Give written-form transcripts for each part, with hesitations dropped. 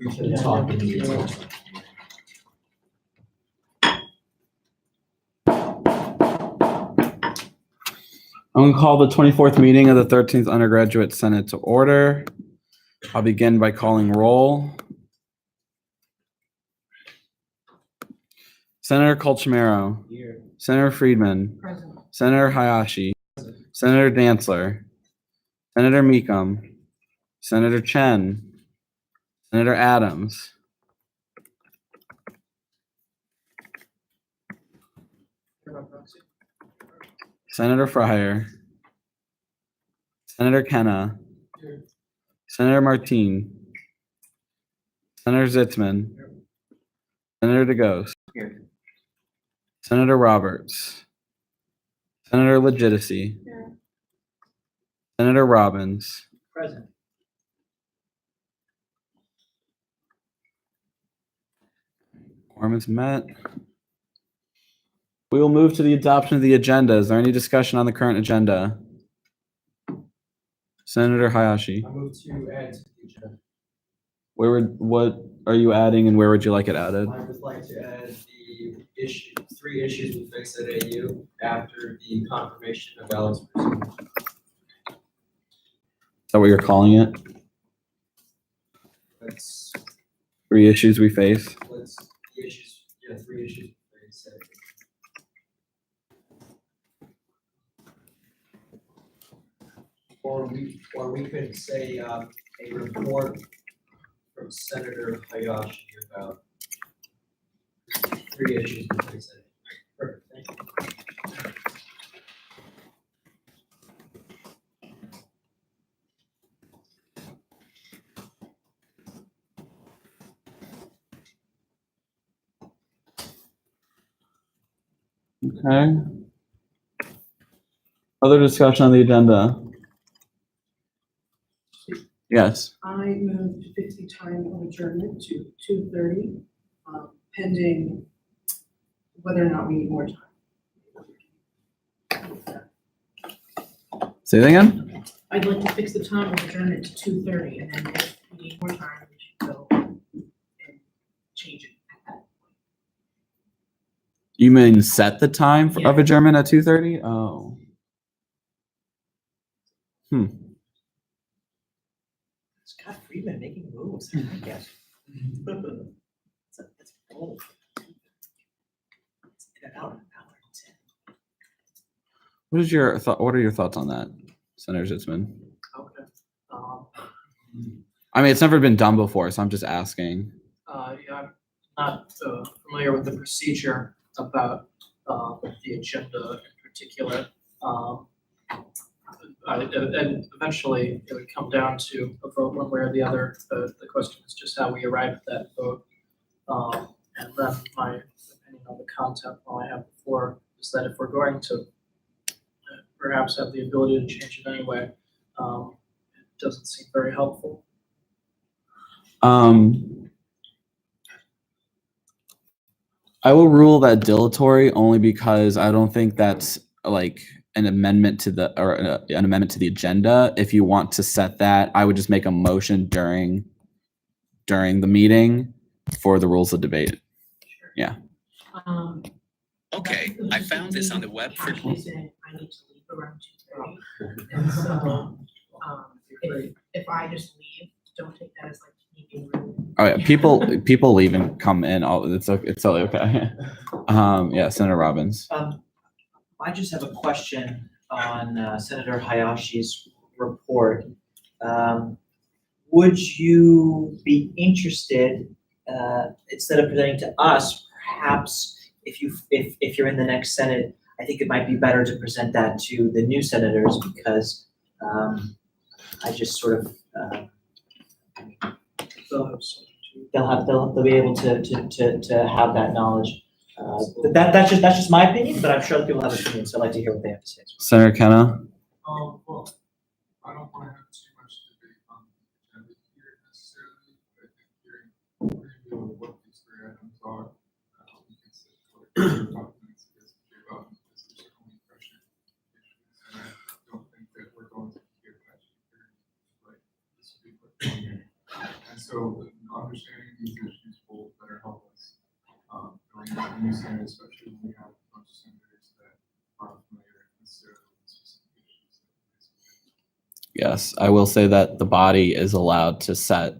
We can talk in the meeting. I'm going to call the 24th meeting of the 13th Undergraduate Senate to order. I'll begin by calling roll. Senator Colchimero. Here. Senator Friedman. Present. Senator Hayashi. Senator Dantzler. Senator Meekum. Senator Chen. Senator Adams. Senator Fryer. Senator Kenna. Here. Senator Martine. Senator Zitzman. Senator DeGose. Here. Senator Roberts. Senator Legitimacy. Here. Senator Robbins. Present. Quorum is met. We will move to the adoption of the agenda. Is there any discussion on the current agenda? Senator Hayashi. I move to add to the agenda. What are you adding and where would you like it added? I would like to add the three issues we face at AU after the confirmation of Alex. Is that what you're calling it? That's 3 issues we face? the issues, yeah, 3 issues we face. Or we could say a report from Senator Hayashi about 3 issues we face. Perfect, thank you. Okay. Other discussion on the agenda? Yes. I move to fix the time of adjournment to 2:30, pending whether or not we need more time. Say that again? I'd like to fix the time of adjournment to 2:30, and then if we need more time, we should go and change it at that point. You mean set the time of Yeah. adjournment at 2:30? Oh. Scott Friedman making moves, I guess. That's bold. It's in and out of an hour and 10. What are your thoughts on that, Senator Zitzman? Okay. I mean, it's never been done before, so I'm just asking. Yeah, I'm not familiar with the procedure about the agenda in particular. And eventually it would come down to a vote one way or the other. The question is just how we arrive at that vote. And then my opinion on the content while I have before is that if we're going to perhaps have the ability to change it anyway, it doesn't seem very helpful. I will rule that dilatory only because I don't think that's like an amendment to the an amendment to the agenda. If you want to set that, I would just make a motion during the meeting for the rules of debate. Yeah. Okay, I found this on the web for. Actually saying I need to leave around 2:30, and so if I just leave, don't take that as like me being rude. Oh yeah, people leave and come in. It's totally okay. Yeah, Senator Robbins. I just have a question on Senator Hayashi's report. Would you be interested, instead of presenting to us, perhaps if you're in the next Senate, I think it might be better to present that to the new senators because I just sort of they'll be able to have that knowledge. That's just my opinion, but I'm sure other people have opinions, so I'd like to hear what they have to say. Senator Kenna. Well, I don't want to have too much debate on the agenda here necessarily, but I think hearing what these 3 items are, we can sit for documents because about this is only pressure issues, and I don't think that we're going to give that hearing, but this will be put in here. And so understanding these issues will better help us, going into the new Senate, especially when we have a bunch of senators that aren't familiar necessarily with specific issues. Yes, I will say that the body is allowed to set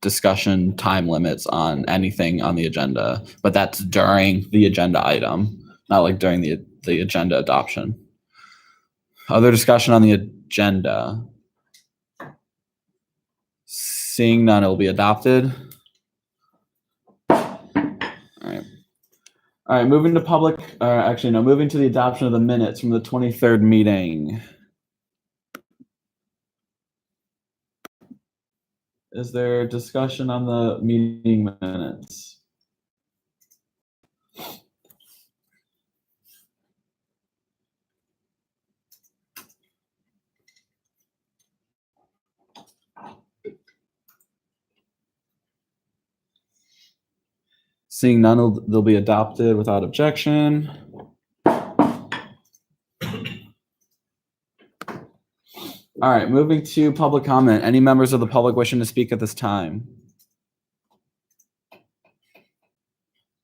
discussion time limits on anything on the agenda, but that's during the agenda item, not like during the agenda adoption. Other discussion on the agenda? Seeing none, it will be adopted. All right. All right, moving to moving to the adoption of the minutes from the 23rd meeting. Is there discussion on the meeting minutes? Seeing none, they'll be adopted without objection. All right, moving to public comment. Any members of the public wishing to speak at this time?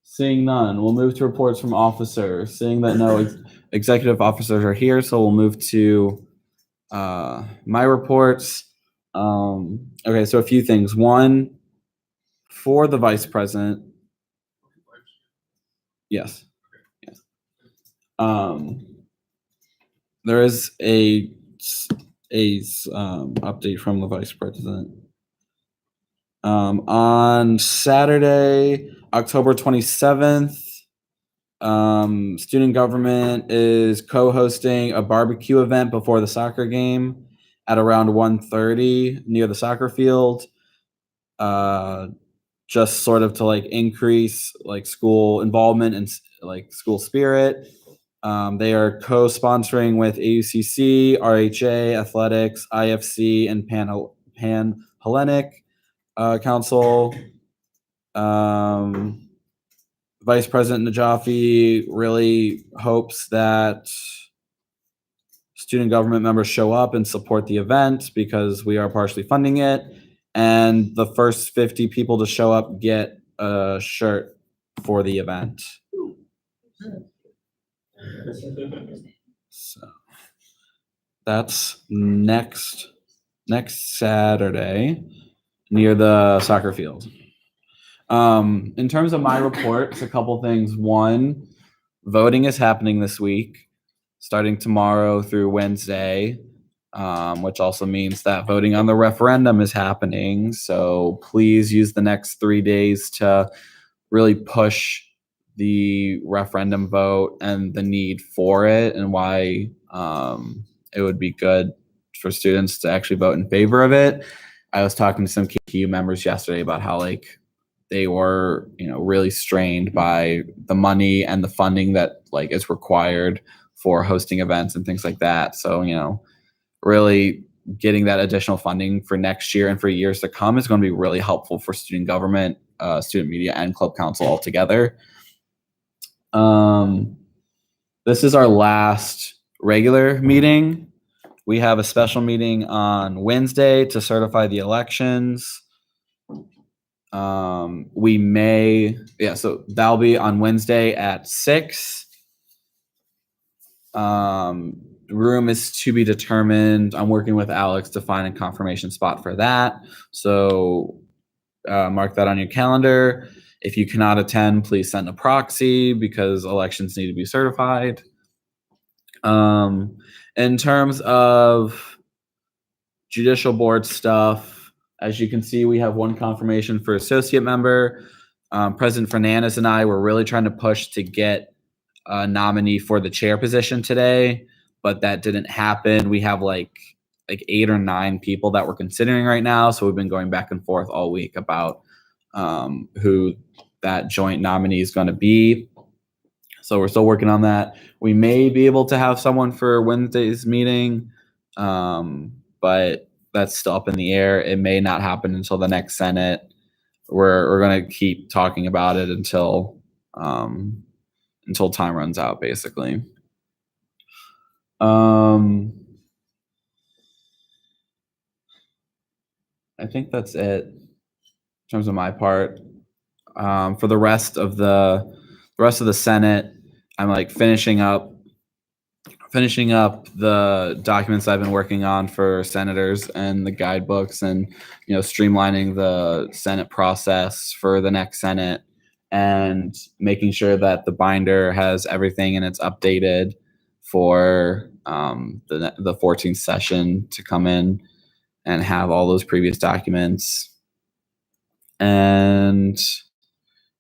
Seeing none, we'll move to reports from officers. Seeing that no executive officers are here, so we'll move to my reports. Okay, so a few things. One, for the vice president. Yes. Yes. There is a update from the vice president. On Saturday, October 27th, student government is co-hosting a barbecue event before the soccer game at around 1:30 near the soccer field. Just sort of to like increase like school involvement and like school spirit. They are co-sponsoring with AUCC, RHA, Athletics, IFC, and Pan Hellenic Council. Vice President Najafi really hopes that student government members show up and support the event because we are partially funding it. And the first 50 people to show up get a shirt for the event. So that's next Saturday near the soccer field. In terms of my reports, a couple things. One, voting is happening this week, starting tomorrow through Wednesday, which also means that voting on the referendum is happening. So please use the next 3 days to really push the referendum vote and the need for it and why it would be good for students to actually vote in favor of it. I was talking to some KU members yesterday about how like they were, really strained by the money and the funding that like is required for hosting events and things like that. So, really getting that additional funding for next year and for years to come is going to be really helpful for student government, student media, and club council altogether. This is our last regular meeting. We have a special meeting on Wednesday to certify the elections. So that'll be on Wednesday at 6. Room is to be determined. I'm working with Alex to find a confirmation spot for that. So mark that on your calendar. If you cannot attend, please send a proxy because elections need to be certified. In terms of judicial board stuff, as you can see, we have one confirmation for associate member. President Fernandez and I were really trying to push to get a nominee for the chair position today, but that didn't happen. We have like 8 or 9 people that we're considering right now. So we've been going back and forth all week about who that joint nominee is going to be. So we're still working on that. We may be able to have someone for Wednesday's meeting, but that's still up in the air. It may not happen until the next Senate. We're going to keep talking about it until time runs out, basically. I think that's it in terms of my part. For the rest of the Senate, I'm like finishing up the documents I've been working on for senators and the guidebooks, and streamlining the Senate process for the next Senate, and making sure that the binder has everything and it's updated for the 14th session to come in and have all those previous documents. And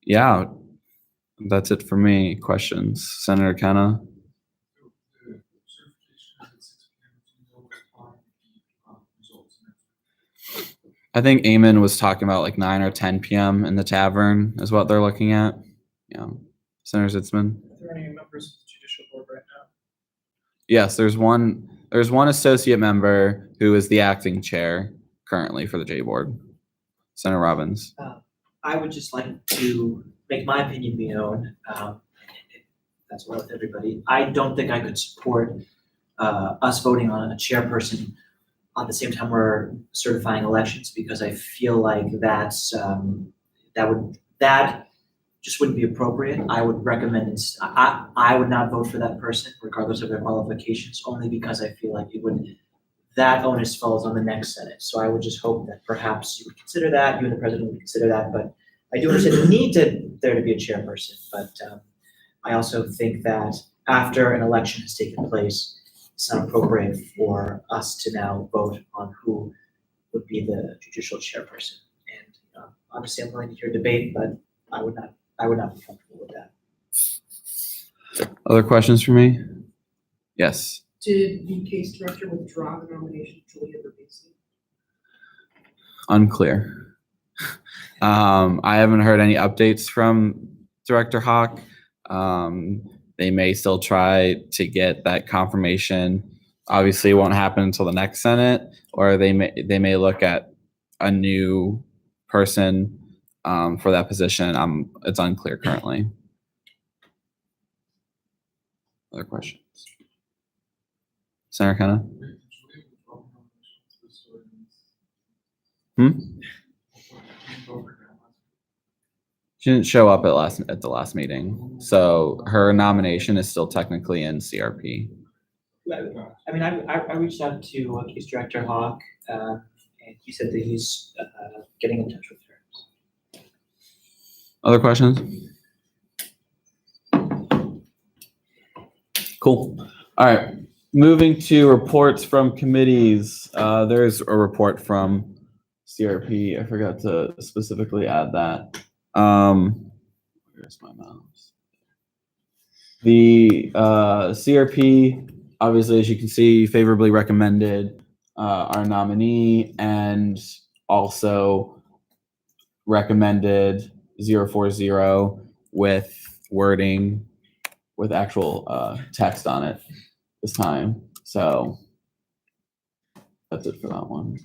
yeah, that's it for me. Questions, Senator Kenna? The certification is at 6 p.m. Do you know what time the results next week? I think Eamon was talking about like 9 or 10 p.m. in the tavern is what they're looking at. Yeah. Senator Zitzman? Are there any members of the judicial board right now? Yes, there's one associate member who is the acting chair currently for the J board. Senator Robbins. I would just like to make my opinion be known, as well with everybody. I don't think I could support us voting on a chairperson at the same time we're certifying elections, because I feel like that just wouldn't be appropriate. I would recommend, I would not vote for that person regardless of their qualifications, only because I feel like that onus falls on the next Senate. So I would just hope that perhaps you would consider that, you and the president would consider that, but I do understand the need there to be a chairperson, but I also think that after an election has taken place, it's not appropriate for us to now vote on who would be the judicial chairperson. And obviously I'm willing to hear debate, but I would not be comfortable with that. Other questions for me? Yes. Did the case director withdraw the nomination of Julia Berbisi? Unclear. I haven't heard any updates from Director Hawk. They may still try to get that confirmation. Obviously, it won't happen until the next Senate, or they may look at a new person for that position. It's unclear currently. Other questions? Senator Kenna? She didn't show up at the last meeting, so her nomination is still technically in CRP. I mean, I reached out to case director Hawk, and he said that he's getting in touch with her. Other questions? Cool. All right. Moving to reports from committees. There's a report from CRP. I forgot to specifically add that. Where's my mouse? The CRP, obviously, as you can see, favorably recommended our nominee, and also recommended 040 with wording with actual text on it this time. So that's it for that one.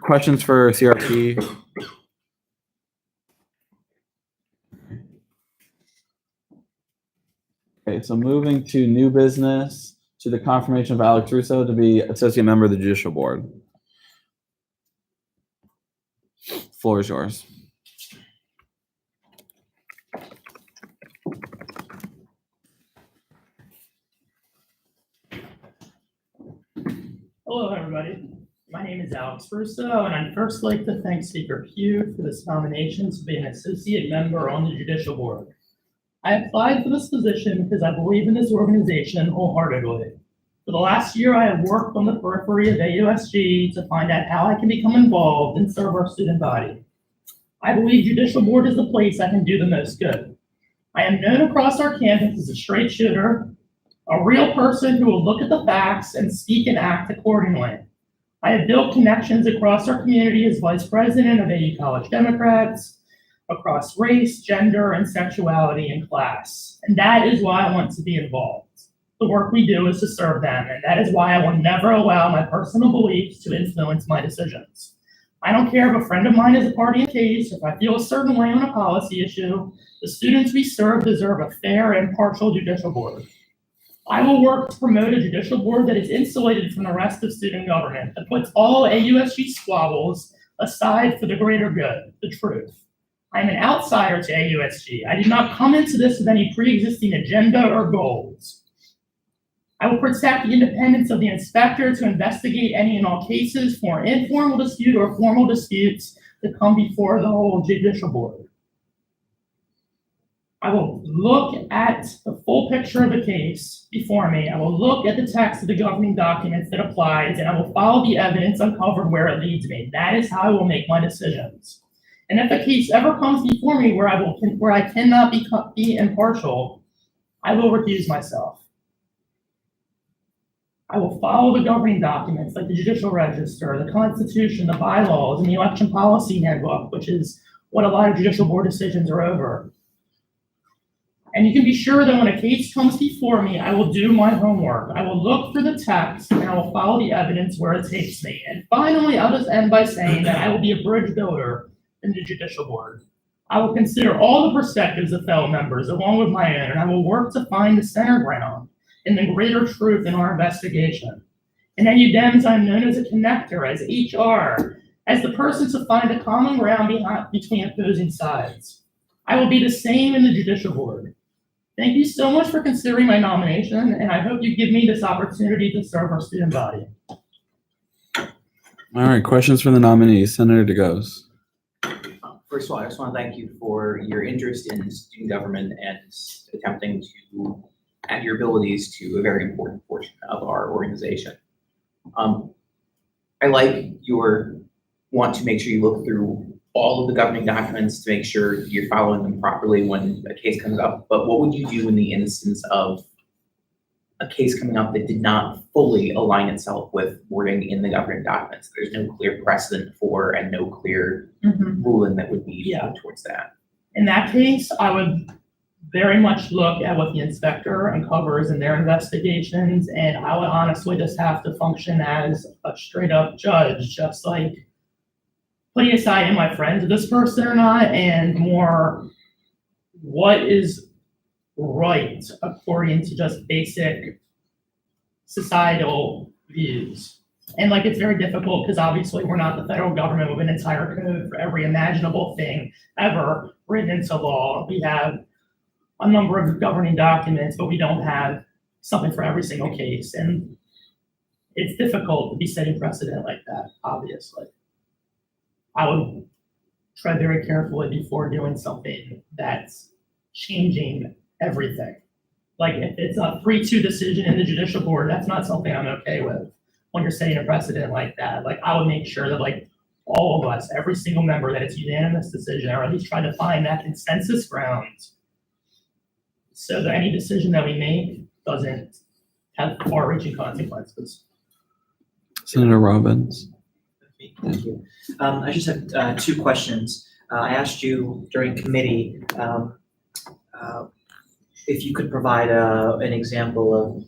Questions for CRP? Okay, so moving to new business, to the confirmation of Alex Russo to be associate member of the Judicial Board. Floor is yours. Hello, everybody. My name is Alex Russo, and I'd first like to thank Speaker Pugh for this nomination to be an associate member on the Judicial Board. I applied for this position because I believe in this organization wholeheartedly. For the last year, I have worked on the periphery of AUSG to find out how I can become involved and serve our student body. I believe Judicial Board is the place I can do the most good. I am known across our campus as a straight shooter, a real person who will look at the facts and speak and act accordingly. I have built connections across our community as vice president of AU College Democrats, across race, gender, and sexuality and class. And that is why I want to be involved. The work we do is to serve them, and that is why I will never allow my personal beliefs to influence my decisions. I don't care if a friend of mine is a party in the case, if I feel a certain way on a policy issue, the students we serve deserve a fair and impartial judicial board. I will work to promote a judicial board that is insulated from the rest of student government, that puts all AUSG squabbles aside for the greater good, the truth. I am an outsider to AUSG. I did not come into this with any pre-existing agenda or goals. I will protect the independence of the inspector to investigate any and all cases for informal dispute or formal disputes that come before the whole judicial board. I will look at the full picture of the case before me. I will look at the text of the governing documents that applies, and I will follow the evidence uncovered where it leads me. That is how I will make my decisions. And if a case ever comes before me where I cannot be impartial, I will recuse myself. I will follow the governing documents like the judicial register, the constitution, the bylaws, and the election policy handbook, which is what a lot of judicial board decisions are over. And you can be sure that when a case comes before me, I will do my homework. I will look for the text and I will follow the evidence where it takes me. And finally, I'll just end by saying that I will be a bridge builder in the judicial board. I will consider all the perspectives of fellow members along with my own, and I will work to find the center ground and the greater truth in our investigation. In AUDEMS, I'm known as a connector, as HR, as the person to find a common ground between opposing sides. I will be the same in the judicial board. Thank you so much for considering my nomination, and I hope you give me this opportunity to serve our student body. All right, questions from the nominees. Senator DeGose. First of all, I just want to thank you for your interest in student government and attempting to add your abilities to a very important portion of our organization. I like your want to make sure you look through all of the governing documents to make sure you're following them properly when a case comes up. But what would you do in the instance of a case coming up that did not fully align itself with wording in the governing documents? There's no clear precedent for and no clear ruling that would be towards that. In that case, I would very much look at what the inspector uncovers in their investigations, and I would honestly just have to function as a straight up judge, just like putting aside, am I friends with this person or not, and more what is right according to just basic societal views. And like, it's very difficult because obviously we're not the federal government with an entire code for every imaginable thing ever written into law. We have a number of governing documents, but we don't have something for every single case. And it's difficult to be setting precedent like that, obviously. I would tread very carefully before doing something that's changing everything. Like, if it's a 3-2 decision in the judicial board, that's not something I'm okay with when you're setting a precedent like that. Like, I would make sure that like all of us, every single member, that it's unanimous decision, or at least try to find that consensus ground so that any decision that we make doesn't have far-reaching consequences. Senator Robbins. Thank you. I just have 2 questions. I asked you during committee if you could provide an example of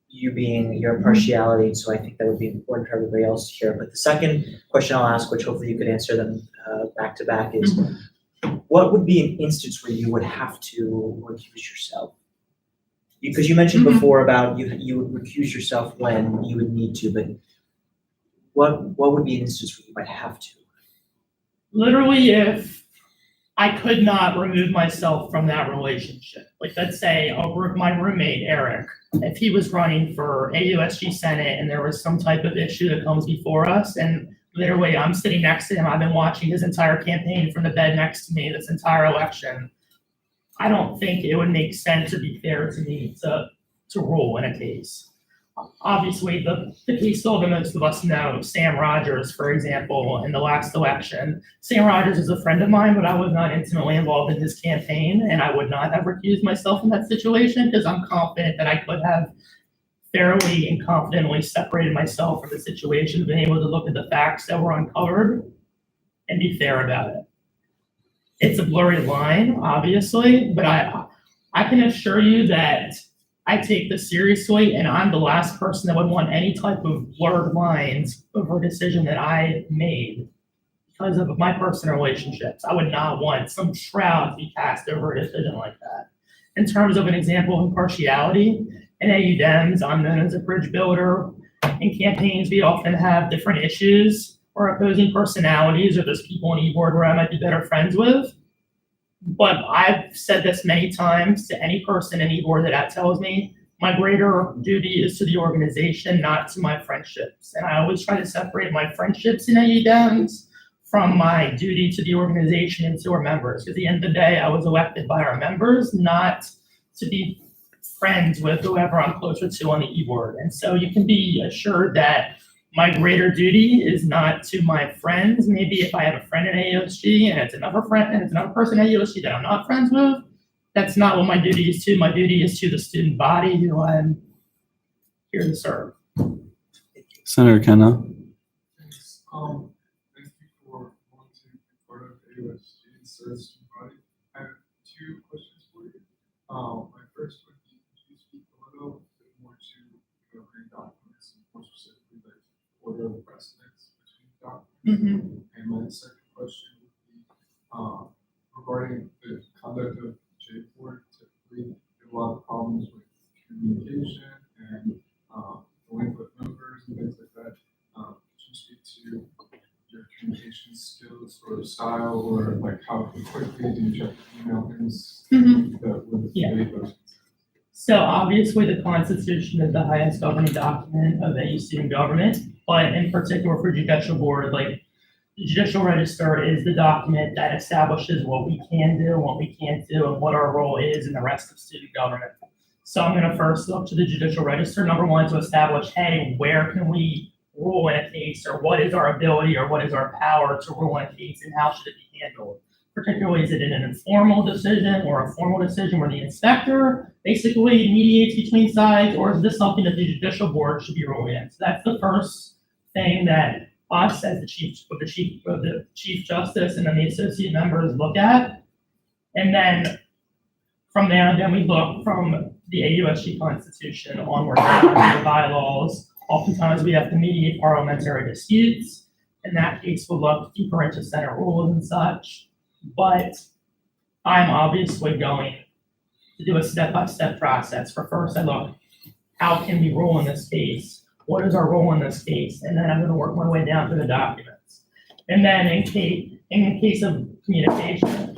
you being your impartiality, so I think that would be important for everybody else to hear. But the second question I'll ask, which hopefully you could answer them back to back, is what would be an instance where you would have to recuse yourself? Because you mentioned before about you would recuse yourself when you would need to, but what would be an instance where you might have to? Literally, if I could not remove myself from that relationship. Like, let's say my roommate, Eric, if he was running for AUSG Senate and there was some type of issue that comes before us, and literally I'm sitting next to him, I've been watching his entire campaign from the bed next to me this entire election, I don't think it would make sense or be fair to me to rule in a case. Obviously, the case still that most of us know, Sam Rogers, for example, in the last election. Sam Rogers is a friend of mine, but I was not intimately involved in his campaign, and I would not have recused myself in that situation because I'm confident that I could have fairly and confidently separated myself from the situation, been able to look at the facts that were uncovered and be fair about it. It's a blurry line, obviously, but I can assure you that I take this seriously, and I'm the last person that would want any type of blurred lines over a decision that I made because of my personal relationships. I would not want some shroud to be cast over a decision like that. In terms of an example of impartiality, in AU Dems, I'm known as a bridge builder. In campaigns, we often have different issues or opposing personalities, or there's people on e-board where I might be better friends with. But I've said this many times to any person in e-board that tells me my greater duty is to the organization, not to my friendships. And I always try to separate my friendships in AU Dems from my duty to the organization and to our members. Because at the end of the day, I was elected by our members, not to be friends with whoever I'm closer to on the e-board. And so you can be assured that my greater duty is not to my friends. Maybe if I have a friend in AOSG and it's another friend and it's another person in AOSG that I'm not friends with, that's not what my duty is to. My duty is to the student body who I'm here to serve. Senator Kenna. Thanks. Thank you for wanting to be part of AOSG and serve the student body. I have two questions for you. My first would be, could you speak a little bit more to governing documents and more specifically like order of precedence between documents? And my second question would be regarding the conduct of J board. Typically, there are a lot of problems with communication and delinquent members and things like that. Could you speak to your communication skills or style, or like how quickly do you check email things that would create those? So obviously the Constitution is the highest governing document of any student government, but in particular for judicial board, like the judicial register is the document that establishes what we can do, what we can't do, and what our role is in the rest of student government. So I'm gonna first look to the judicial register, number one, to establish, hey, where can we rule in a case, or what is our ability, or what is our power to rule in a case, and how should it be handled? Particularly, is it an informal decision or a formal decision where the inspector basically mediates between sides, or is this something that the judicial board should be ruling in? So that's the first thing that us as the chief justice and then the associate members look at. And then from there, then we look from the AUSG Constitution onward down to the bylaws. Oftentimes we have to mediate parliamentary disputes. In that case, we'll look deeper into Senate rules and such. But I'm obviously going to do a step-by-step process. For first, I look, how can we rule in this case? What is our role in this case? And then I'm going to work my way down to the documents. And then in case of communication.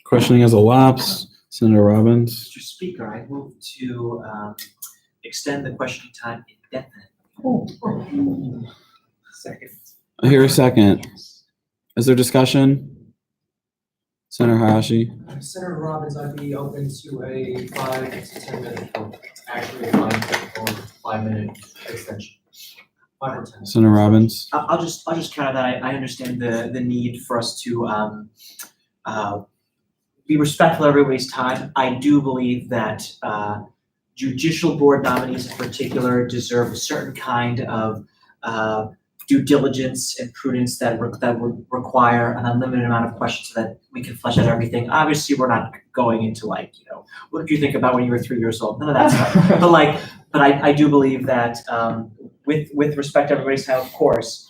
Questioning has elapsed. Senator Robbins. Mr. Speaker, I move to extend the questioning time indefinitely. Oh. Second. I hear a second. Is there discussion? Senator Hayashi. Senator Robbins, I'd be open to a 5 to 10 minute, actually a 5-minute extension. 5 or 10. Senator Robbins. I'll just counter that. I understand the need for us to be respectful of everybody's time. I do believe that judicial board nominees in particular deserve a certain kind of due diligence and prudence that would require an unlimited amount of questions so that we can flesh out everything. Obviously, we're not going into like, what did you think about when you were 3 years old? None of that stuff. But I do believe that with respect to everybody's time, of course,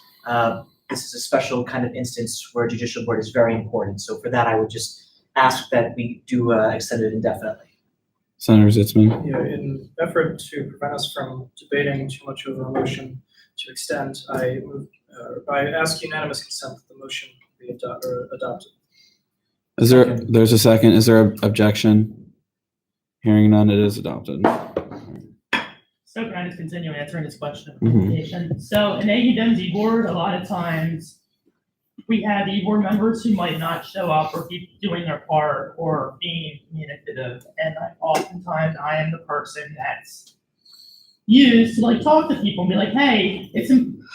this is a special kind of instance where judicial board is very important. So for that, I would just ask that we do extend it indefinitely. Senator Zitzman. Yeah, in effort to prevent us from debating too much of a motion to extend, I ask unanimous consent that the motion be adopted. There's a second. Is there an objection? Hearing none, it is adopted. So can I just continue answering this question of communication? So in AU Dems e-board, a lot of times we have e-board members who might not show up or keep doing their part or being communicative. And oftentimes I am the person that's used to like talk to people and be like, hey,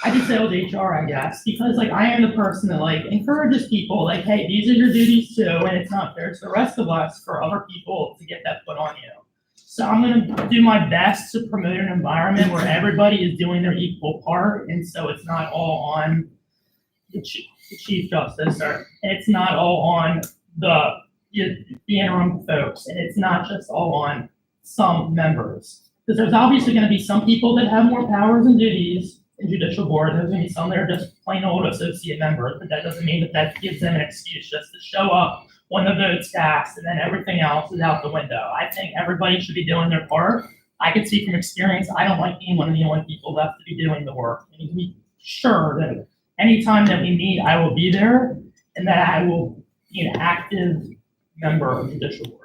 I just say with HR, I guess, because like I am the person that like encourages people like, hey, these are your duties too, and it's not fair to the rest of us for other people to get that put on you. So I'm gonna do my best to promote an environment where everybody is doing their equal part, and so it's not all on the Chief Justice, and it's not all on the interim folks, and it's not just all on some members. Because there's obviously going to be some people that have more powers and duties in judicial board, and there's going to be some that are just plain old associate members, but that doesn't mean that gives them an excuse just to show up when the vote's cast and then everything else is out the window. I think everybody should be doing their part. I could see from experience, I don't like being one of the only people left to be doing the work. And you can be sure that anytime that we meet, I will be there and that I will be an active member of the judicial board.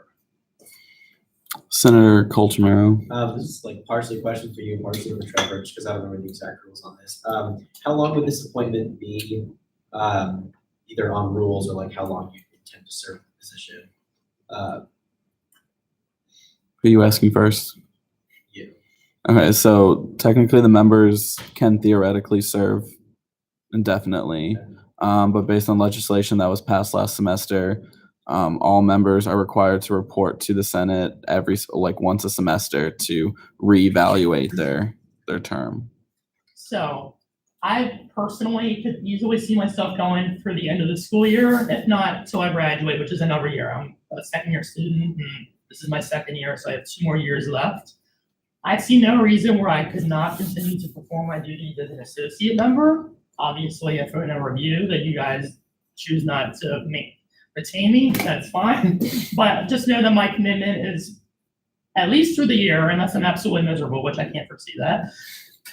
Senator Coltomero. This is like partially a question for you, partially for Trevor, because I don't remember the exact rules on this. How long would this appointment be, either on rules or like how long you intend to serve the position? Who are you asking first? You. Okay, so technically the members can theoretically serve indefinitely, but based on legislation that was passed last semester, all members are required to report to the Senate once a semester to reevaluate their term. So I personally could easily see myself going through the end of the school year, if not till I graduate, which is another year. I'm a second year student and this is my second year, so I have 2 more years left. I see no reason where I could not continue to perform my duties as an associate member. Obviously, if we're in a review that you guys choose not to retain me, that's fine. But just know that my commitment is at least through the year, unless I'm absolutely miserable, which I can't foresee that.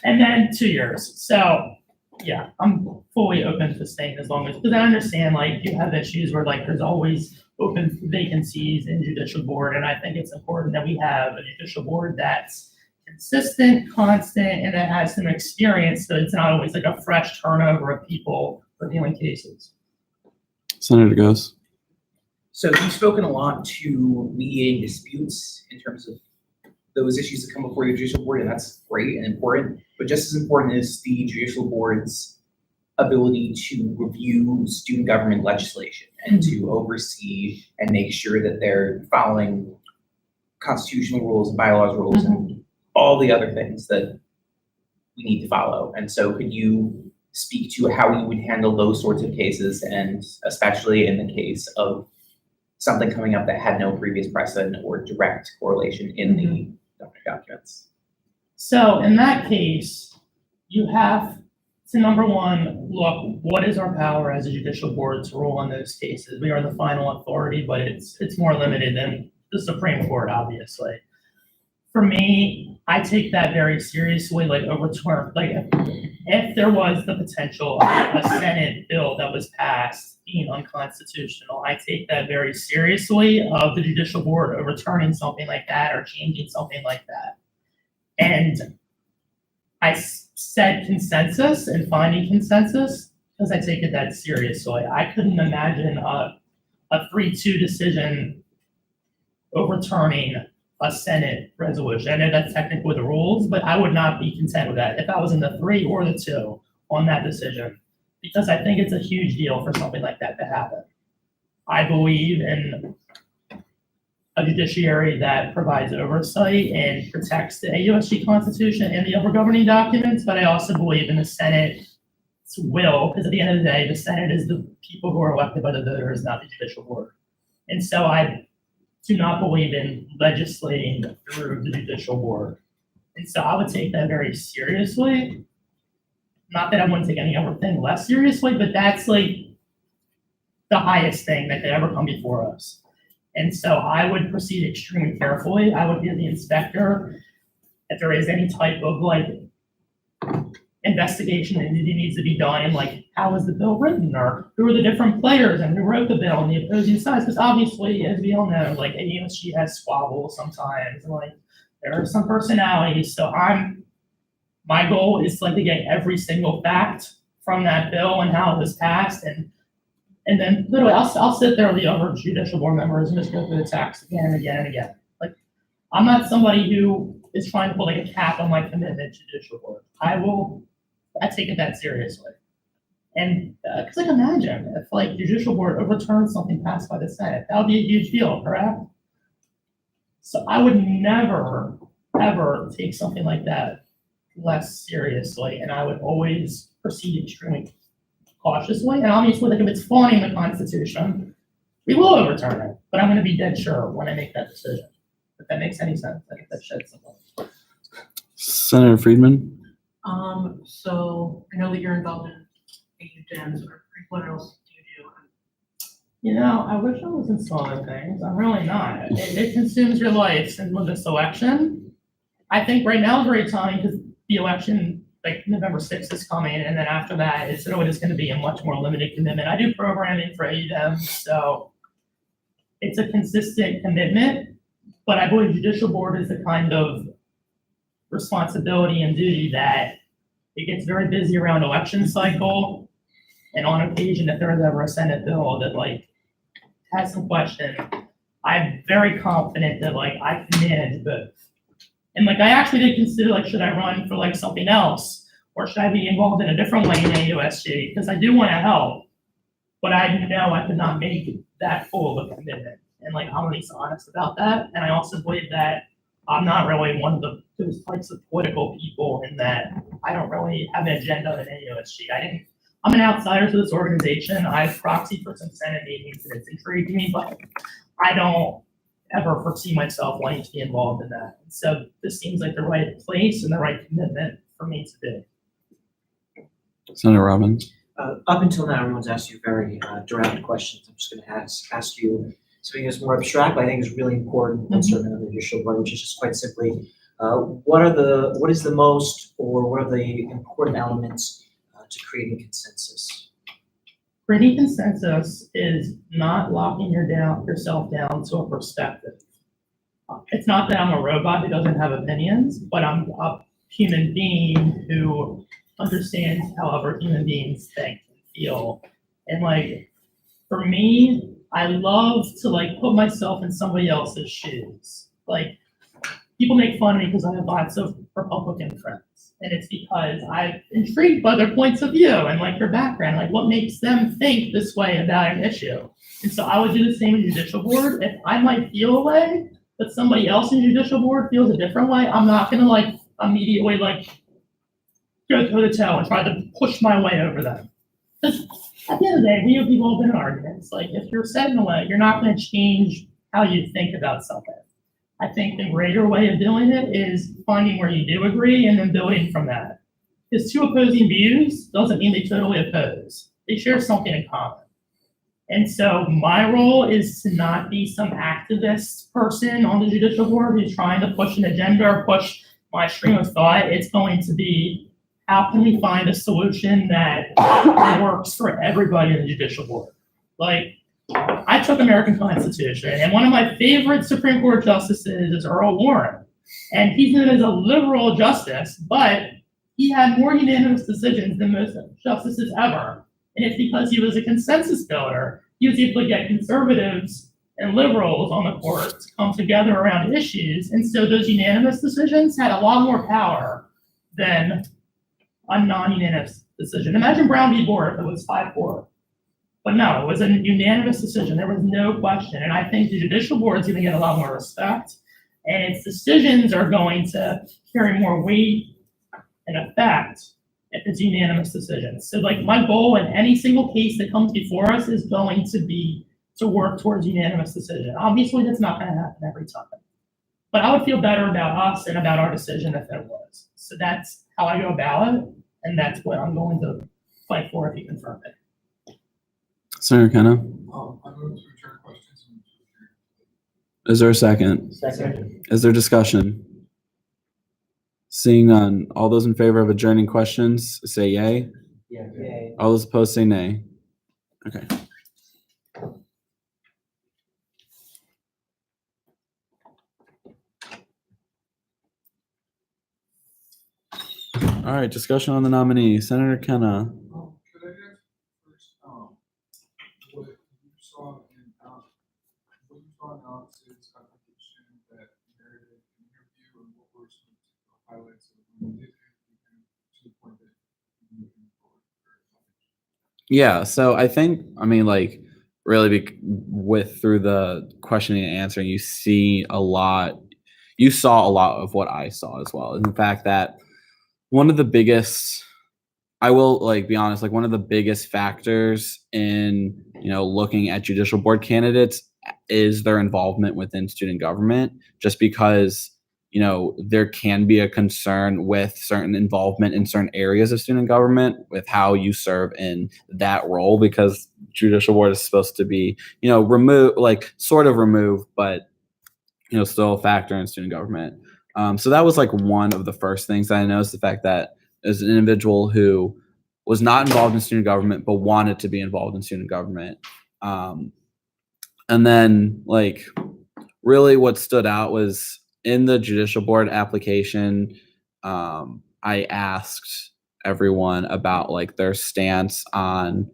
And then 2 years. So yeah, I'm fully open to staying as long as, because I understand like you have issues where like there's always open vacancies in judicial board. And I think it's important that we have a judicial board that's consistent, constant, and that has some experience, so it's not always like a fresh turnover of people reviewing cases. Senator Goss. So you've spoken a lot to mediating disputes in terms of those issues that come before your judicial board, and that's great and important. But just as important is the judicial board's ability to review student government legislation and to oversee and make sure that they're following constitutional rules and bylaws rules and all the other things that we need to follow. And so could you speak to how you would handle those sorts of cases, and especially in the case of something coming up that had no previous precedent or direct correlation in the governing documents? So in that case, you have to, number one, look, what is our power as a judicial board to rule on those cases? We are the final authority, but it's more limited than the Supreme Court, obviously. For me, I take that very seriously, like overturn, like if there was the potential of a Senate bill that was passed being unconstitutional, I take that very seriously of the judicial board overturning something like that or changing something like that. And I said consensus and finding consensus because I take it that seriously. I couldn't imagine a 3-2 decision overturning a Senate resolution. I know that's technically the rules, but I would not be content with that if I was in the 3 or the 2 on that decision, because I think it's a huge deal for something like that to happen. I believe in a judiciary that provides oversight and protects the AUSG Constitution and the other governing documents, but I also believe in the Senate's will, because at the end of the day, the Senate is the people who are elected by the voters, not the judicial board. And so I do not believe in legislating through the judicial board. And so I would take that very seriously. Not that I wouldn't take any other thing less seriously, but that's like the highest thing that could ever come before us. And so I would proceed extremely carefully. I would give the inspector, if there is any type of like investigation that needs to be done, and like how was the bill written, or who are the different players and who wrote the bill and the opposing sides, because obviously, as we all know, like AUSG has squabbles sometimes, and like there are some personalities. So my goal is like to get every single fact from that bill and how it was passed, and then literally I'll sit there with the other judicial board members and just go through the text again and again and again. Like I'm not somebody who is trying to put like a cap on my commitment to judicial board. I take it that seriously. And because like imagine if like judicial board overturns something passed by the Senate, that would be a huge deal, correct? So I would never, ever take something like that less seriously, and I would always proceed extremely cautiously. And obviously, like if it's flaunting the Constitution, we will overturn it, but I'm going to be dead sure when I make that decision. If that makes any sense, I think that sheds some light. Senator Friedman. So I know that you're involved in AUDEMs, or what else do you do? You know, I wish I was in some other things. I'm really not. It consumes your life, and with this election, I think right now is a great time because the election, like November 6th is coming, and then after that, it's really just gonna be a much more limited commitment. I do programming for AUDEM, so it's a consistent commitment, but I believe judicial board is the kind of responsibility and duty that it gets very busy around election cycle. And on occasion, if there is ever a Senate bill that like has some question, I'm very confident that like I can manage both. And like I actually did consider like, should I run for like something else? Or should I be involved in a different way in AUSG? Because I do want to help, but I know I could not make that full of a commitment. And like I'm at least honest about that. And I also believe that I'm not really one of those types of political people in that I don't really have an agenda in AUSG. I'm an outsider to this organization. I've proxied for some Senate meetings and it's intrigued me, but I don't ever foresee myself wanting to be involved in that. And so this seems like the right place and the right commitment for me to do. Senator Robbins. Up until now, everyone's asked you very direct questions. I'm just gonna ask you something that's more abstract, but I think is really important when serving on the judicial board, which is just quite simply, what is the most, or what are the important elements to creating consensus? Creating consensus is not locking yourself down to a perspective. It's not that I'm a robot who doesn't have opinions, but I'm a human being who understands how other human beings think and feel. And like, for me, I love to like put myself in somebody else's shoes. Like, people make fun of me because I have lots of Republican friends. And it's because I'm intrigued by their points of view and like their background, like what makes them think this way about an issue. And so I would do the same in judicial board. If I might feel a way, but somebody else in judicial board feels a different way, I'm not gonna like immediately like go toe to toe and try to push my way over them. Because at the end of the day, we have people have been in arguments. Like if you're set in a way, you're not gonna change how you think about something. I think the greater way of doing it is finding where you do agree and then building from that. Because two opposing views doesn't mean they totally oppose. They share something in common. And so my role is to not be some activist person on the judicial board who's trying to push an agenda or push my stream of thought. It's going to be, how can we find a solution that works for everybody in the judicial board? Like, I took American Constitution, and one of my favorite Supreme Court justices is Earl Warren. And he's known as a liberal justice, but he had more unanimous decisions than most justices ever. And it's because he was a consensus builder. He was able to get conservatives and liberals on the court to come together around issues. And so those unanimous decisions had a lot more power than a non-unanimous decision. Imagine Brown v. Board if it was 5-4. But no, it was a unanimous decision. There was no question. And I think the judicial board is going to get a lot more respect, and its decisions are going to carry more weight and effect if it's unanimous decisions. So like my goal in any single case that comes before us is going to be to work towards unanimous decision. Obviously, that's not going to happen every time. But I would feel better about us and about our decision if it was. So that's how I go about it, and that's what I'm going to fight for if you confirm it. Senator Kenna, I move to return questions and to adjourn. is there a second? Second. Is there discussion? Seeing none, all those in favor of adjourning questions, say yay. Yeah. Yay. All those opposed, say nay. Okay. All right, discussion on the nominee, Senator Kenna. Could I ask first, what you saw in Alex's application that merited an interview, and what were some particular highlights of when you did it, and to the point that you're moving forward very much? Yeah, so I think, I mean, like, really through the questioning and answering, you saw a lot of what I saw as well. And the fact that one of the biggest, I will like be honest, like one of the biggest factors in, looking at judicial board candidates is their involvement within student government, just because, there can be a concern with certain involvement in certain areas of student government with how you serve in that role, because judicial board is supposed to be, removed, but, still a factor in student government. So that was like one of the first things that I noticed, the fact that as an individual who was not involved in student government but wanted to be involved in student government. And then like really what stood out was in the judicial board application, I asked everyone about like their stance on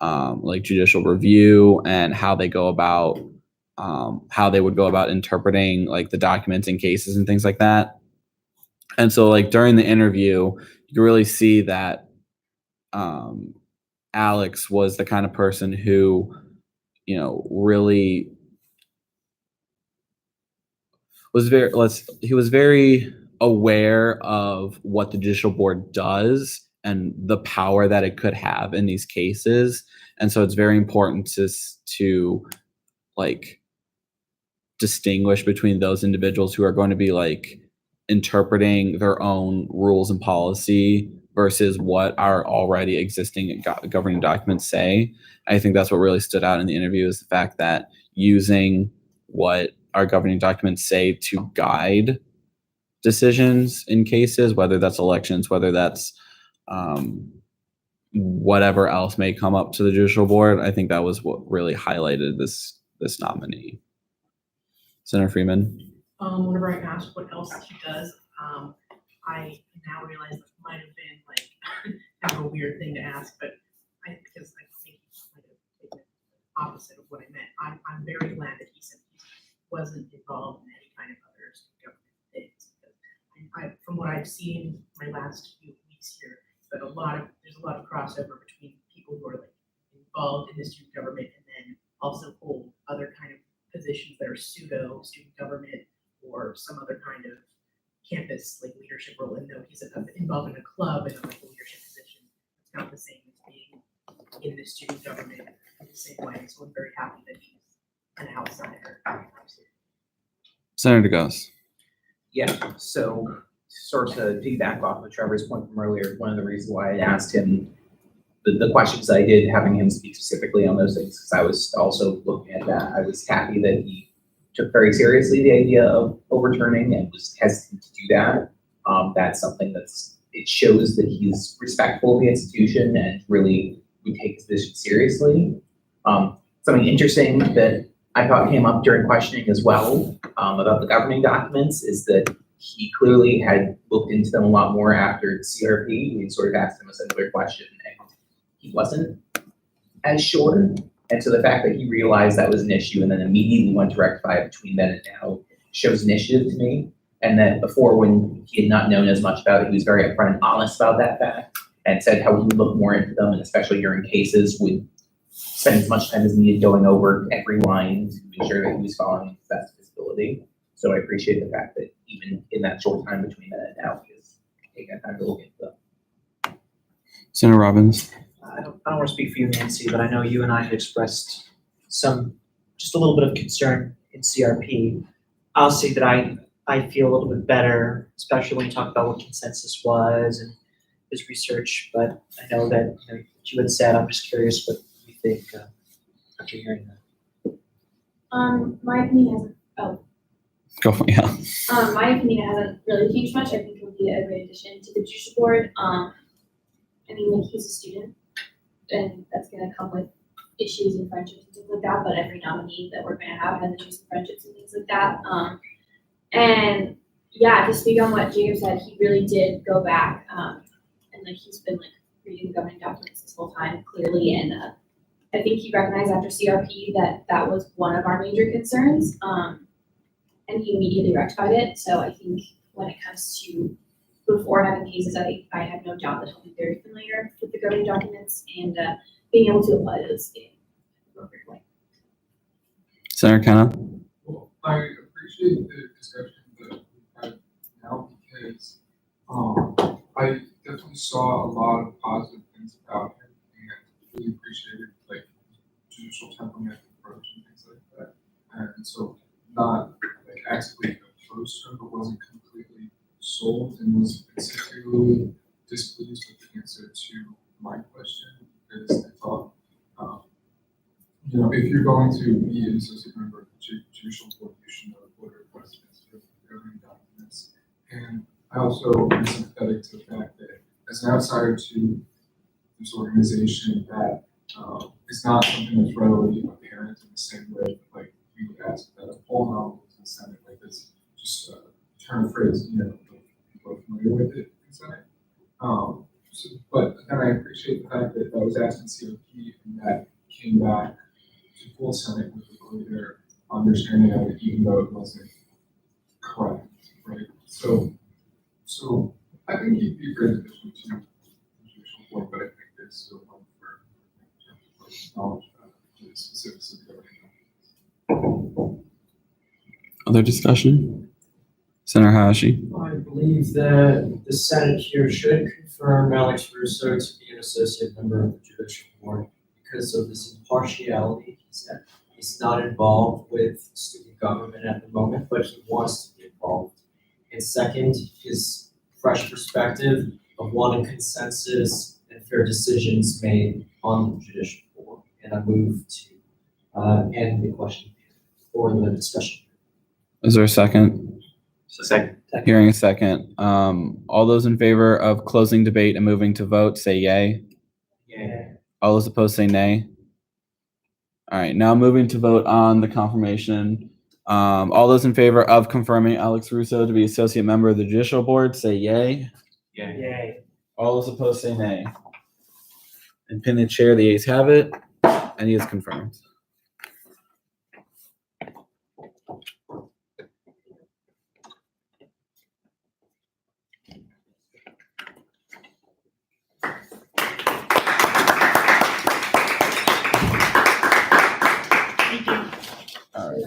like judicial review and how they go about how they would go about interpreting like the documents in cases and things like that. And so like during the interview, you can really see that Alex was the kind of person who, you know, really was he was very aware of what the judicial board does and the power that it could have in these cases. And so it's very important to like distinguish between those individuals who are going to be like interpreting their own rules and policy versus what our already existing governing documents say. I think that's what really stood out in the interview is the fact that using what our governing documents say to guide decisions in cases, whether that's elections, whether that's whatever else may come up to the judicial board. I think that was what really highlighted this nominee. Senator Freeman. Whenever I ask what else he does, I now realize that might have been like kind of a weird thing to ask, but because I think he might have taken the opposite of what I meant. I'm very glad that he said he wasn't involved in any kind of other government things. Because from what I've seen my last few weeks here, but there's a lot of crossover between people who are like involved in the student government and then also hold other kind of positions that are pseudo student government or some other kind of campus like leadership role. And though he's involved in a club and like a leadership position, it's not the same as being in the student government in the same way. So I'm very happy that he's an outsider. Senator Goss. Yeah, so sort of to piggyback off of Trevor's point from earlier, one of the reasons why I asked him the questions I did, having him speak specifically on those things, because I was also looking at that. I was happy that he took very seriously the idea of overturning and was hesitant to do that. That's something it shows that he's respectful of the institution and really would take his position seriously. Something interesting that I thought came up during questioning as well about the governing documents is that he clearly had looked into them a lot more after CRP. We sort of asked him a similar question and he wasn't as sure. And so the fact that he realized that was an issue and then immediately went to rectify it between then and now shows initiative to me. And that before, when he had not known as much about it, he was very upfront and honest about that fact and said how he would look more into them, and especially during cases would spend as much time as needed going over every line to ensure that he was following the best of his ability. So I appreciate the fact that even in that short time between then and now, he has taken time to look into them. Senator Robbins. I don't want to speak for you, Nancy, but I know you and I had expressed just a little bit of concern in CRP. I'll say that I feel a little bit better, especially when you talk about what consensus was and his research, but I know that what you had said, I'm just curious what you think after hearing that. My opinion hasn't, Yeah. my opinion hasn't really changed much. I think it would be a great addition to the judicial board. I mean, like, he's a student, and that's gonna come with issues and friendships and things like that, but every nominee that we're gonna have has issues and friendships and things like that. And yeah, to speak on what Jacob said, he really did go back, and like he's been like reading the governing documents this whole time clearly, and I think he recognized after CRP that that was one of our major concerns, and he immediately rectified it. So I think when it comes to before having cases, I have no doubt that he'll be very familiar with the governing documents and being able to apply those in an appropriate way. Senator Kenna. Well, I appreciate the discussion that we've had now because I definitely saw a lot of positive things about him and really appreciated like judicial temperament approach and things like that. And so not like actively opposed to him, but wasn't completely sold and was particularly displeased with the answer to my question because I thought, if you're going to be an associate member of the judicial board, you should know what are precedents for governing documents And I also am sympathetic to the fact that as an outsider to this organization, that it's not something that's readily apparent in the same way, like we would ask that a poll novel in the Senate, like this, just a term phrase, people are familiar with it in Senate. But then I appreciate the fact that that was asked in COP and that came back to full Senate with a greater understanding of it, even though it wasn't correct, right? So I think he'd be a great addition to the judicial board, but I think there's still one for knowledge about the specifics of the government. Other discussion? Senator Hayashi? I believe that the Senate here should confirm Alex Russo to be an associate member of the judicial board because of his impartiality. He's not involved with student government at the moment, but he wants to be involved. And second, his fresh perspective of wanting consensus and fair decisions made on the judicial board. And I move to end the question or the discussion. Is there a second? Second. Hearing a second. All those in favor of closing debate and moving to vote, say yay. Yeah. All those opposed, say nay. All right, now moving to vote on the confirmation. All those in favor of confirming Alex Russo to be associate member of the judicial board, say yay. Yay. All those opposed, say nay. And pin the chair, the ayes have it, and he is confirmed. Thank you. All right.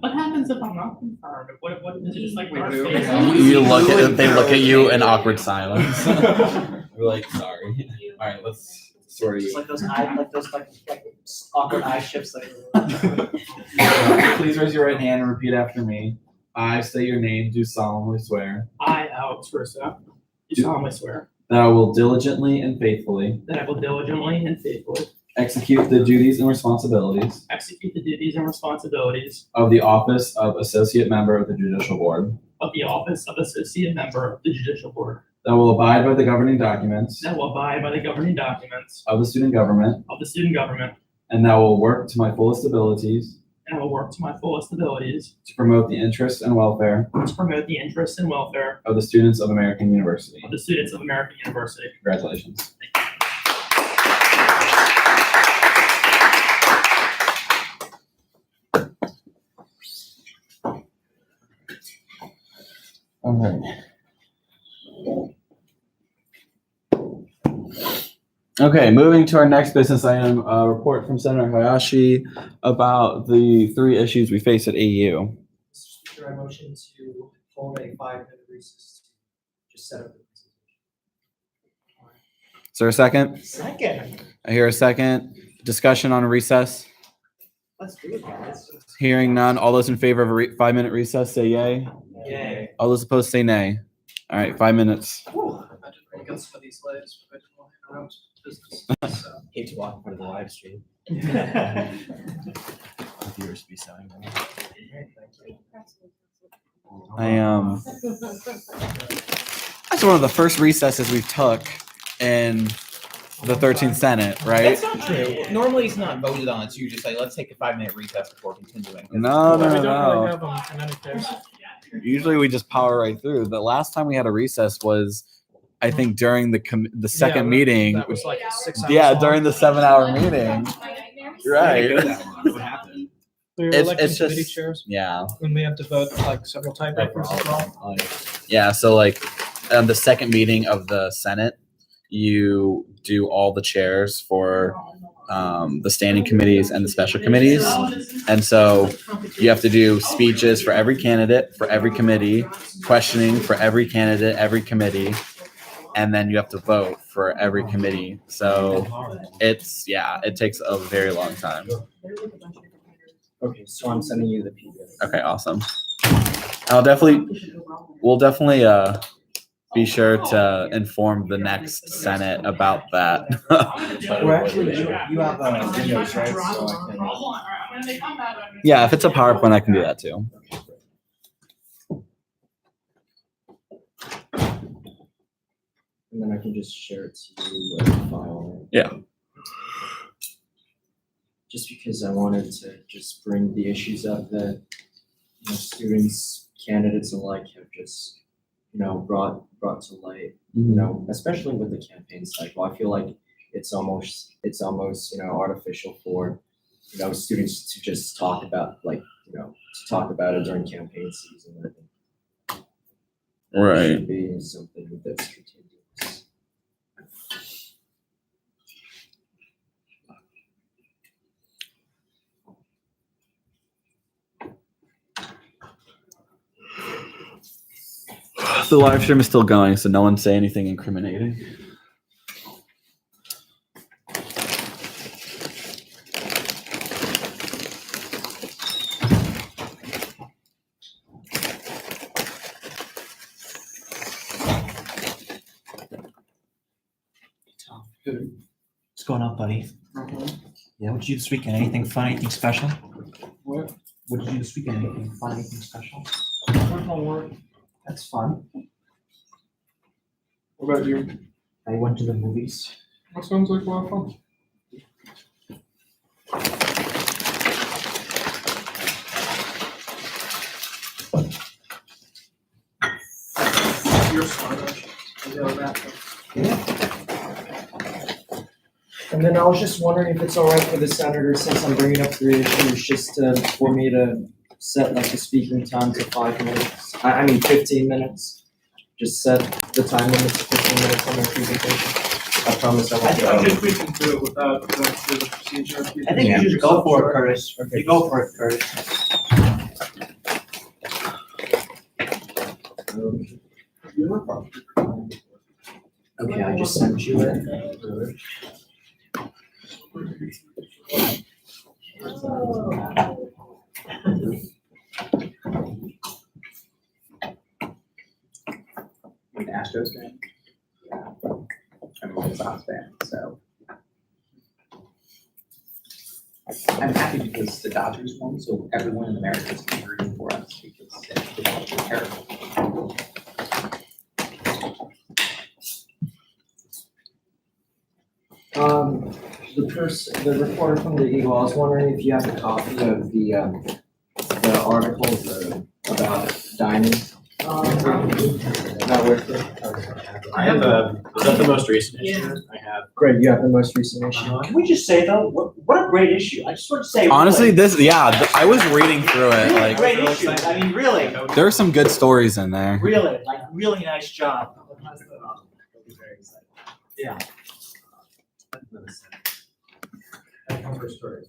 What happens if I'm not confirmed? What is it just like our Wait, face? You look at they look at you in awkward silence. We're like, sorry. All right, let's sort Just you. like those awkward eye shifts, like. Please raise your right hand and repeat after me. I state your name, do solemnly swear I, Alex Russo, do solemnly swear that I will diligently and faithfully that I will diligently and faithfully execute the duties and responsibilities execute the duties and responsibilities of the office of Associate Member of the Judicial Board, of the office of Associate Member of the Judicial Board, that will abide by the governing documents that will abide by the governing documents of the student government, of the student government, and that will work to my fullest abilities and I will work to my fullest abilities to promote the interests and welfare to promote the interests and welfare of the students of American University. of the students of American University. Congratulations. All right. Okay, moving to our next business item, a report from Senator Hayashi about the 3 issues we face at AU. Mr. Speaker, I motion to hold a 5-minute recess to just set up the presentation. Is there a second? Second. I hear a second. Discussion on a recess. Let's do it, guys. Hearing none. All those in favor of a 5-minute recess, say yay. Yay. All those opposed, say nay. All right, 5 minutes. I imagine we got some of these slides, but I didn't want to interrupt business. So. Hate to walk in front of the live stream. Viewers be selling them. That's one of the first recesses we took in the 13th Senate, right? That's not true. Normally it's not voted on, it's usually just like, let's take a 5-minute recess before continuing. No, We no, don't no. really have them in any case. Usually we just power right through. The last time we had a recess was, I think, during the second meeting. That was like 6 hours. Yeah, long. during the 7-hour meeting. Right. What happened? We were It's- electing it's committee just- chairs, Yeah. and we had to vote like several tiebreakers as well. Yeah, so like on the second meeting of the Senate, you do all the chairs for the standing committees and the special committees. And so you have to do speeches for every candidate, for every committee, questioning for every candidate, every committee, and then you have to vote for every committee. So it takes a very long time. Okay, so I'm sending you the PDF. Okay, awesome. We'll definitely be sure to inform the next Senate about that. Well, actually, you have Windows, right? So I can. Yeah, if it's a PowerPoint, I can do that too. and then I can just share it to you as a file. Yeah. Just because I wanted to just bring the issues up that, students, candidates alike have just, brought to light, especially with the campaign cycle. I feel like it's almost, artificial for, students to just talk about, to talk about it during campaign season. I think it should be something that's continuous. The live stream is still going, so no one say anything incriminating. What's going on, buddy? Yeah, what'd you do this weekend? Anything fun, anything special? What? What did you do this weekend? Anything fun, anything special? Personal work. That's fun. What about you? I went to the movies. That sounds like a lot of fun. You're smart. And then I was just wondering if it's all right for the senator, since I'm bringing up 3 issues, just for me to set like the speaking time to 5 minutes. I mean 15 minutes. Just set the time limit to 15 minutes on my presentation. I promise I won't. I think we can do it without going through the procedure. I think you just go for it, Curtis. You go for it, Curtis. Okay, I just sent you it. An Astros fan? Yeah. I'm a Sox fan, so. I'm happy because the Dodgers won, so everyone in America is rooting for us because the Dodgers are terrible. The reporter from the Eagle, I was wondering if you have a copy of the article about dining. Not worth it. I have is that the most recent issue? Yeah. I have. Greg, you have the most recent issue. Can we just say though, what a great issue. I just want to say. Honestly, really, I was reading through it. really Like, great issue. I mean, really, there are some good stories in there. really nice job. Yeah. Cover story.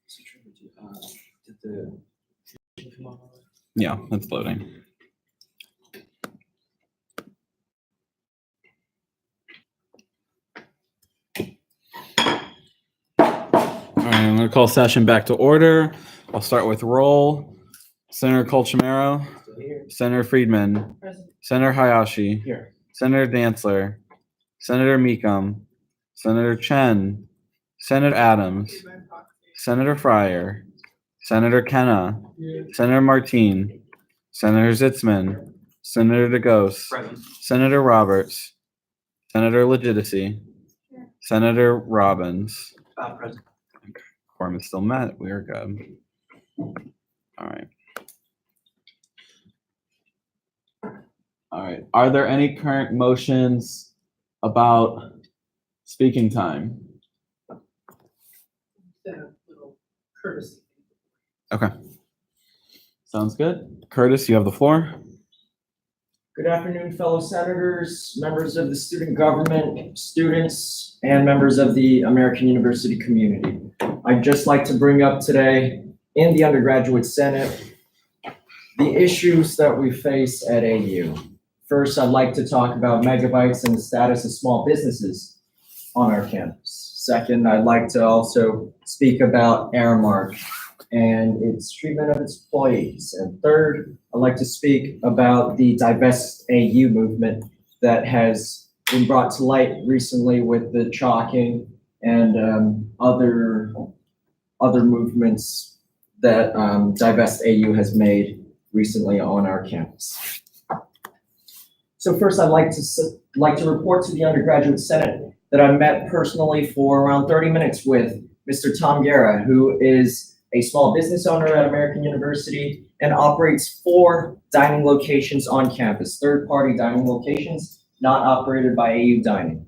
So Trevor, did the Yeah, it's loading. All right, I'm gonna call session back to order. I'll start with roll. Senator Colchamero, Senator Friedman, Senator Hayashi, Here. Senator Dantzler, Senator Meekum, Senator Chen, Senator Adams, Senator Fryer, Senator Kenna, Senator Martine, Senator Zitzman, Senator DeGose, Senator Roberts, Senator Legitimacy, Senator Robbins. Present. Quorum is still met. We are good. All right. All right. Are there any current motions about speaking time? The little courtesy. Okay. Sounds good. Curtis, you have the floor. Good afternoon, fellow senators, members of the student government, students, and members of the American University community. I'd just like to bring up today in the Undergraduate Senate the issues that we face at AU. First, I'd like to talk about megabytes and the status of small businesses on our campus. Second, I'd like to also speak about Aramark and its treatment of its employees. And third, I'd like to speak about the Divest AU movement that has been brought to light recently with the chalking and other movements that Divest AU has made recently on our campus. So first, I'd like to report to the Undergraduate Senate that I met personally for around 30 minutes with Mr. Tom Guerra, who is a small business owner at American University and operates 4 dining locations on campus, third-party dining locations, not operated by AU Dining.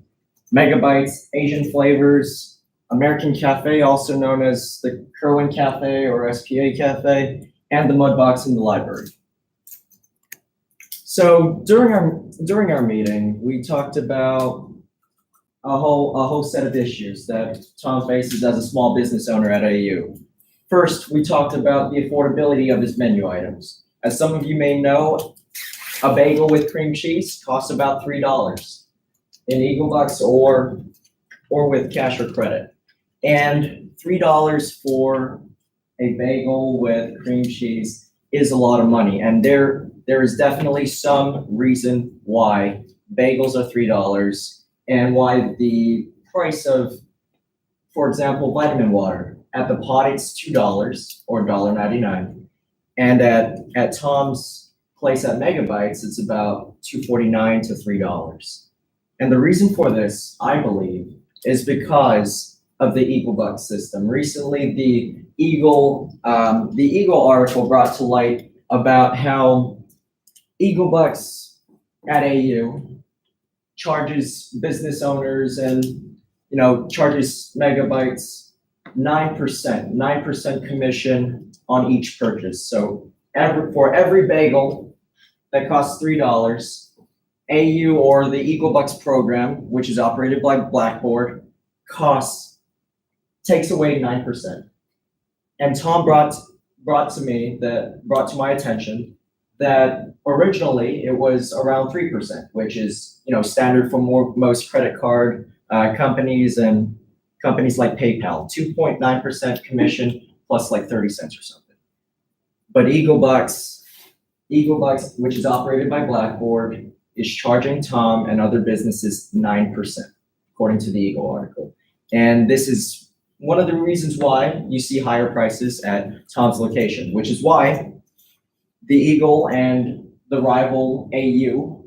Megabytes, Asian Flavors, American Cafe, also known as the Kerwin Cafe or SPA Cafe, and the Mudbox in the library. So during our meeting, we talked about a whole set of issues that Tom faces as a small business owner at AU. First, we talked about the affordability of his menu items. As some of you may know, a bagel with cream cheese costs about $3 in Eagle Bucks or with cash or credit. And $3 for a bagel with cream cheese is a lot of money. And there is definitely some reason why bagels are $3 and why the price of, for example, vitamin water, at the pot it's $2 or $1.99. And at Tom's place at Megabytes, it's about $2.49 to $3. And the reason for this, I believe, is because of the Eagle Buck system. Recently, the Eagle article brought to light about how Eagle Bucks at AU charges business owners and charges Megabytes 9% commission on each purchase. So for every bagel that costs $3, AU or the Eagle Bucks program, which is operated by Blackboard, takes away 9%. And Tom brought to my attention that originally it was around 3%, which is standard for most credit card companies and companies like PayPal, 2.9% commission plus like 30 cents or something. But Eagle Bucks, which is operated by Blackboard, is charging Tom and other businesses 9%, according to the Eagle article. And this is one of the reasons why you see higher prices at Tom's location, which is why the Eagle and the rival AU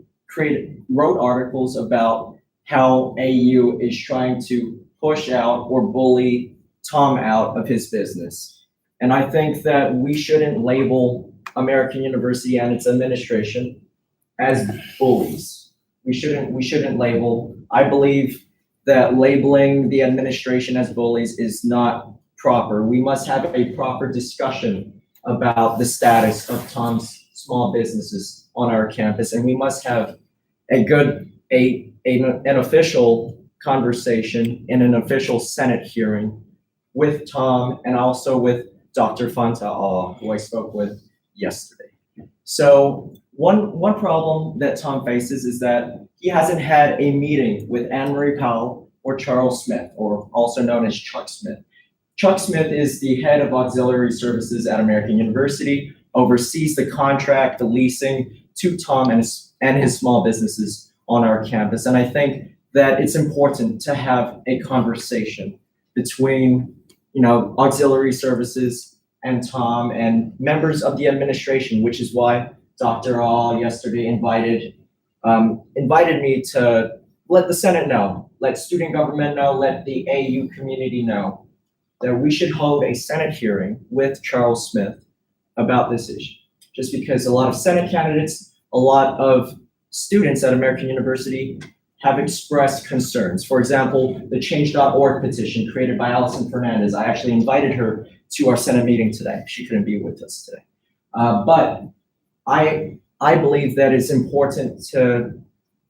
wrote articles about how AU is trying to push out or bully Tom out of his business. And I think that we shouldn't label American University and its administration as bullies. We shouldn't label. I believe that labeling the administration as bullies is not proper. We must have a proper discussion about the status of Tom's small businesses on our campus, and we must have an official conversation in an official Senate hearing with Tom and also with Dr. Fanta, who I spoke with yesterday. So one problem that Tom faces is that he hasn't had a meeting with Anne Marie Powell or Charles Smith, or also known as Chuck Smith. Chuck Smith is the head of auxiliary services at American University, oversees the contract, the leasing to Tom and his small businesses on our campus. And I think that it's important to have a conversation between, auxiliary services and Tom and members of the administration, which is why Dr. All yesterday invited me to let the Senate know, let student government know, let the AU community know that we should hold a Senate hearing with Charles Smith about this issue. Just because a lot of Senate candidates, a lot of students at American University have expressed concerns. For example, the change.org petition created by Allison Fernandez. I actually invited her to our Senate meeting today. She couldn't be with us today. But I believe that it's important to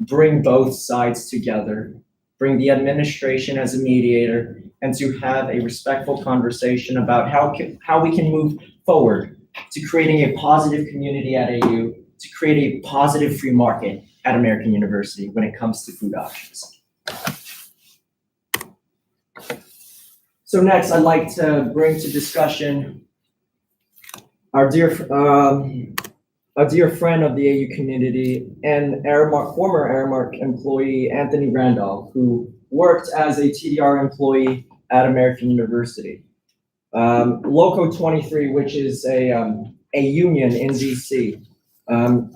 bring both sides together, bring the administration as a mediator, and to have a respectful conversation about how we can move forward to creating a positive community at AU, to create a positive free market at American University when it comes to food options. So next, I'd like to bring to discussion our dear friend of the AU community and former Aramark employee, Anthony Randolph, who worked as a TDR employee at American University. Loco 23, which is a union in DC,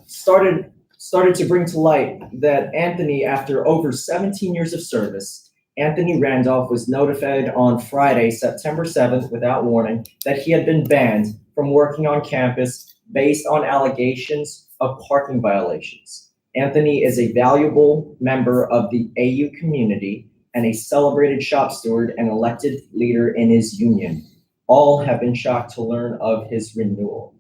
started to bring to light that Anthony, after over 17 years of service, Anthony Randolph was notified on Friday, September 7th, without warning, that he had been banned from working on campus based on allegations of parking violations. Anthony is a valuable member of the AU community and a celebrated shop steward and elected leader in his union. All have been shocked to learn of his renewal.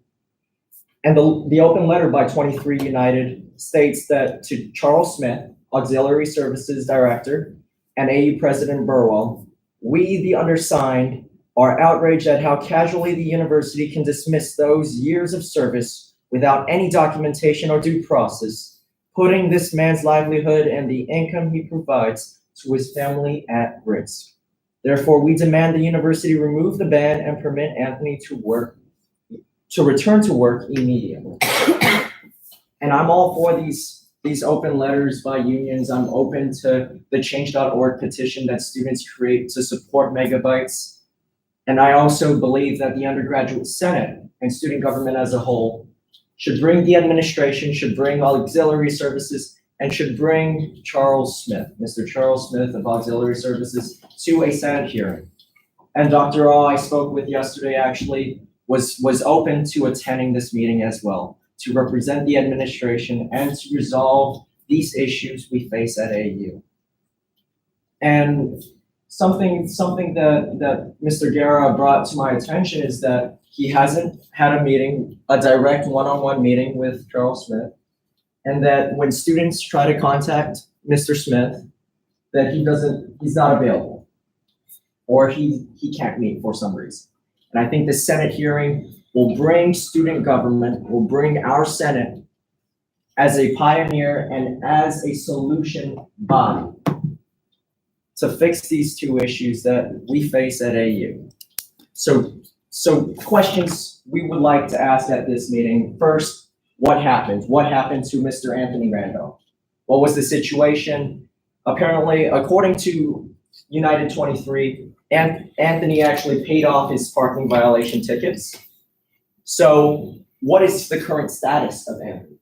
And the open letter by 23 United states that to Charles Smith, Auxiliary Services Director, and AU President Burwell, we, the undersigned, are outraged at how casually the university can dismiss those years of service without any documentation or due process, putting this man's livelihood and the income he provides to his family at risk. Therefore, we demand the university remove the ban and permit Anthony to return to work immediately. And I'm all for these open letters by unions. I'm open to the change.org petition that students create to support megabytes. And I also believe that the undergraduate senate and student government as a whole should bring the administration, should bring auxiliary services, and should bring Charles Smith, Mr. Charles Smith of Auxiliary Services, to a Senate hearing. And Dr. All I spoke with yesterday actually was open to attending this meeting as well, to represent the administration and to resolve these issues we face at AU. And something that Mr. Guerra brought to my attention is that he hasn't had a direct one-on-one meeting with Charles Smith, and that when students try to contact Mr. Smith, that he's not available, or he can't meet for some reason. And I think the Senate hearing will bring student government, will bring our Senate as a pioneer and as a solution body to fix these two issues that we face at AU. So questions we would like to ask at this meeting. First, what happened? What happened to Mr. Anthony Randolph? What was the situation? Apparently, according to United 23, Anthony actually paid off his parking violation tickets. So what is the current status of Anthony?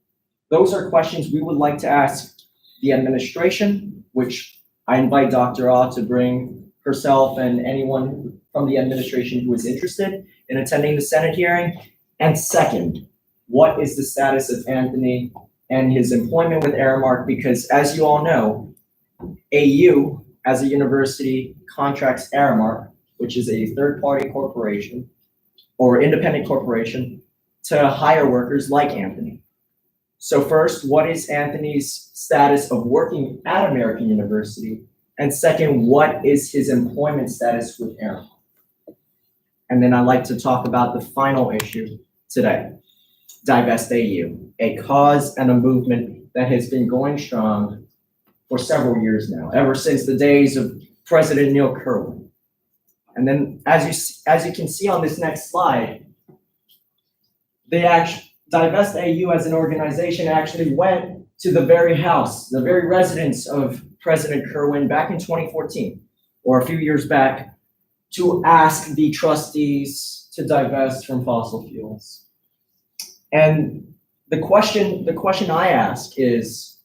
Those are questions we would like to ask the administration, which I invite Dr. Ah to bring herself and anyone from the administration who is interested in attending the Senate hearing. And second, what is the status of Anthony and his employment with Aramark? Because as you all know, AU as a university contracts Aramark, which is a third-party corporation or independent corporation, to hire workers like Anthony. So first, what is Anthony's status of working at American University? And second, what is his employment status with Aramark? And then I'd like to talk about the final issue today, Divest AU, a cause and a movement that has been going strong for several years now, ever since the days of President Neil Kerwin. And then as you can see on this next slide, Divest AU as an organization actually went to the very house, the very residence of President Kerwin back in 2014, or a few years back, to ask the trustees to divest from fossil fuels. And the question I ask is,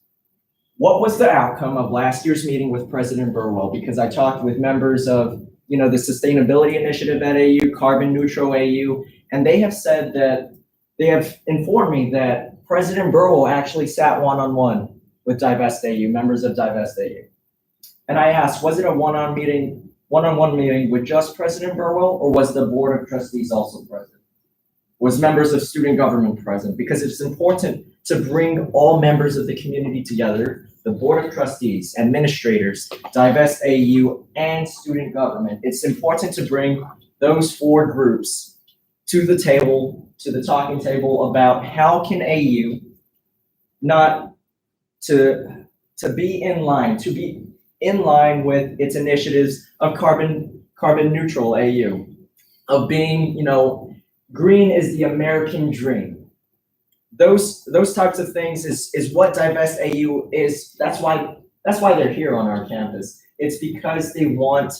what was the outcome of last year's meeting with President Burwell? Because I talked with members of, the Sustainability Initiative at AU, Carbon Neutral AU, and they have said that they have informed me that President Burwell actually sat one-on-one with Divest AU, members of Divest AU. And I asked, was it a one-on-one meeting with just President Burwell, or was the Board of Trustees also present? Was members of student government present? Because it's important to bring all members of the community together, the Board of Trustees, administrators, Divest AU, and student government. It's important to bring those four groups to the table, to the talking table about how can AU not to be in line with its initiatives of carbon carbon neutral AU, of being, green is the American dream. Those types of things is what Divest AU is. That's why they're here on our campus. It's because they want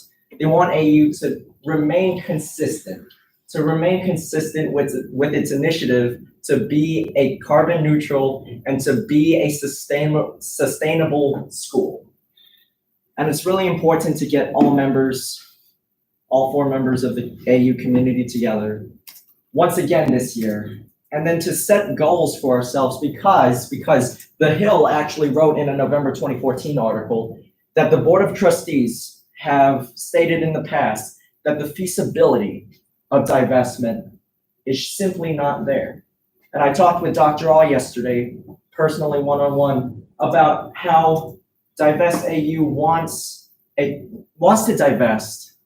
AU to remain consistent, with its initiative to be a carbon neutral and to be a sustainable school. And it's really important to get all four members of the AU community together once again this year, and then to set goals for ourselves because The Hill actually wrote in a November 2014 article that the Board of Trustees have stated in the past that the feasibility of divestment is simply not there. And I talked with Dr. All yesterday, personally one-on-one, about how Divest AU wants to divest,